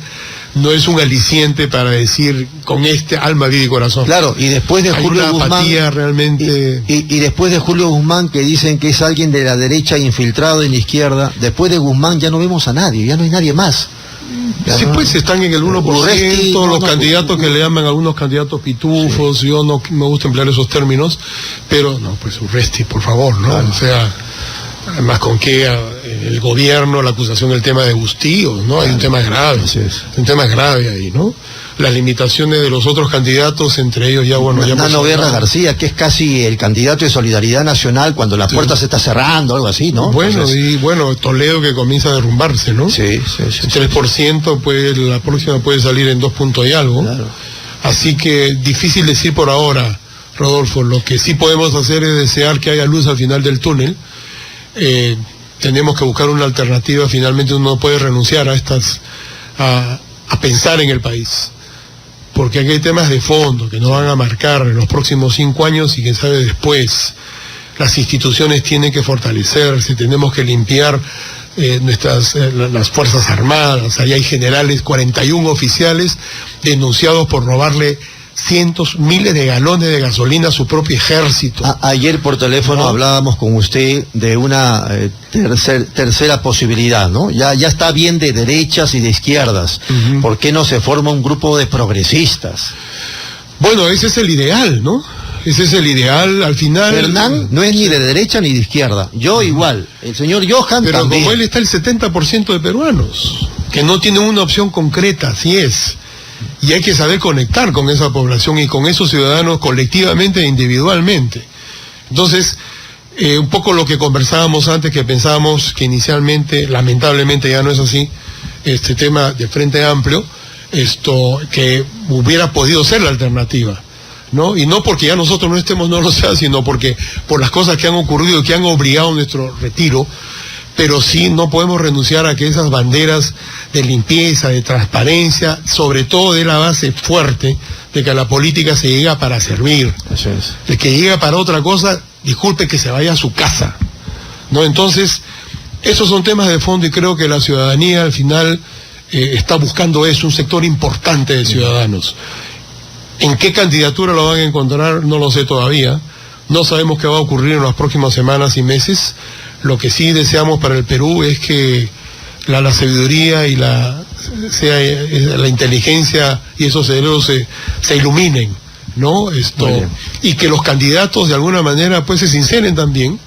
no es un aliciente para decir con alma, vida y corazón. Claro, y después de Julio Guzmán, apatía realmente. Y después de Julio Guzmán, que dicen que es alguien de la derecha infiltrado en la izquierda, después de Guzmán ya no vemos a nadie, ya no hay nadie más. Sí, pues están en el 1%, los candidatos que le llaman algunos candidatos pitufos, yo no me gusta emplear esos términos, pero no, pues Urresti, por favor, ¿no? Claro. O sea, además con que el gobierno, la acusación del tema de Bustío, ¿no? Hay un tema grave, un tema grave ahí, ¿no? Las limitaciones de los otros candidatos, entre ellos ya, bueno, ya... Nano Guerra García, que es casi el candidato de Solidaridad Nacional cuando la puerta se está cerrando, algo así, ¿no? Bueno, y bueno, Toledo que comienza a derrumbarse, ¿no? Sí. 3%, pues la próxima puede salir en 2 puntos y algo. Claro. Así que difícil decir por ahora, Rodolfo. Lo que sí podemos hacer es desear que haya luz al final del túnel. Tenemos que buscar una alternativa. Finalmente uno no puede renunciar a pensar en el país, porque aquí hay temas de fondo que nos van a marcar en los próximos 5 años y quién sabe después. Las instituciones tienen que fortalecerse, tenemos que limpiar las Fuerzas Armadas. Ahí hay generales, 41 oficiales denunciados por robarle cientos, miles de galones de gasolina a su propio ejército. Ayer por teléfono hablábamos con usted de una tercera posibilidad, ¿no? Ya está bien de derechas y de izquierdas. ¿Por qué no se forma un grupo de progresistas? Bueno, ese es el ideal, ¿no? Ese es el ideal, al final... Hernán no es ni de derecha ni de izquierda. Yo igual. El señor Johan pero también. Como él está el 70% de peruanos, que no tienen una opción concreta, así es. Y hay que saber conectar con esa población y con esos ciudadanos colectivamente e individualmente. Entonces, un poco lo que conversábamos antes, que pensábamos que inicialmente, lamentablemente ya no es así, este tema de Frente Amplio, que hubiera podido ser la alternativa, ¿no? Y no porque ya nosotros no estemos, no lo sea, sino porque por las cosas que han ocurrido y que han obligado nuestro retiro, pero sí no podemos renunciar a que esas banderas de limpieza, de transparencia, sobre todo de la base fuerte de que la política se llega para servir. Eso es. El que llega para otra cosa, disculpe, que se vaya a su casa, ¿no? Entonces, esos son temas de fondo y creo que la ciudadanía al final está buscando eso, un sector importante de ciudadanos. ¿En qué candidatura lo van a encontrar? No lo sé todavía. No sabemos qué va a ocurrir en las próximas semanas y meses. Lo que sí deseamos para el Perú es que la sabiduría y la inteligencia y esos cerebros se iluminen, ¿no? Y que los candidatos de alguna manera pues se sinceren también,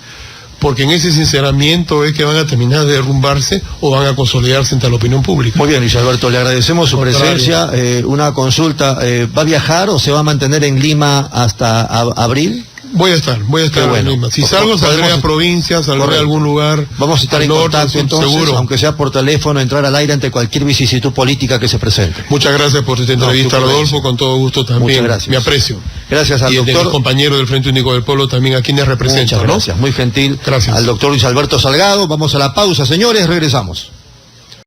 porque en ese sinceramiento es que van a terminar de derrumbarse o van a consolidarse ante la opinión pública. Muy bien, Luis Alberto, le agradecemos su presencia. Una consulta, ¿va a viajar o se va a mantener en Lima hasta abril? Voy a estar en Lima. Si salgo, saldré a provincias, saldré a algún lugar. Vamos a estar en contacto entonces, seguro, aunque sea por teléfono, entrar al aire ante cualquier vicisitud política que se presente. Muchas gracias por esta entrevista, Rodolfo, con todo gusto también. Muchas gracias. Me aprecio. Gracias al doctor. Y de los compañeros del Frente Único del Pueblo también, a quienes represento. Muchas gracias, muy gentil. Gracias. Al doctor Luis Alberto Salgado. Vamos a la pausa, señores, regresamos.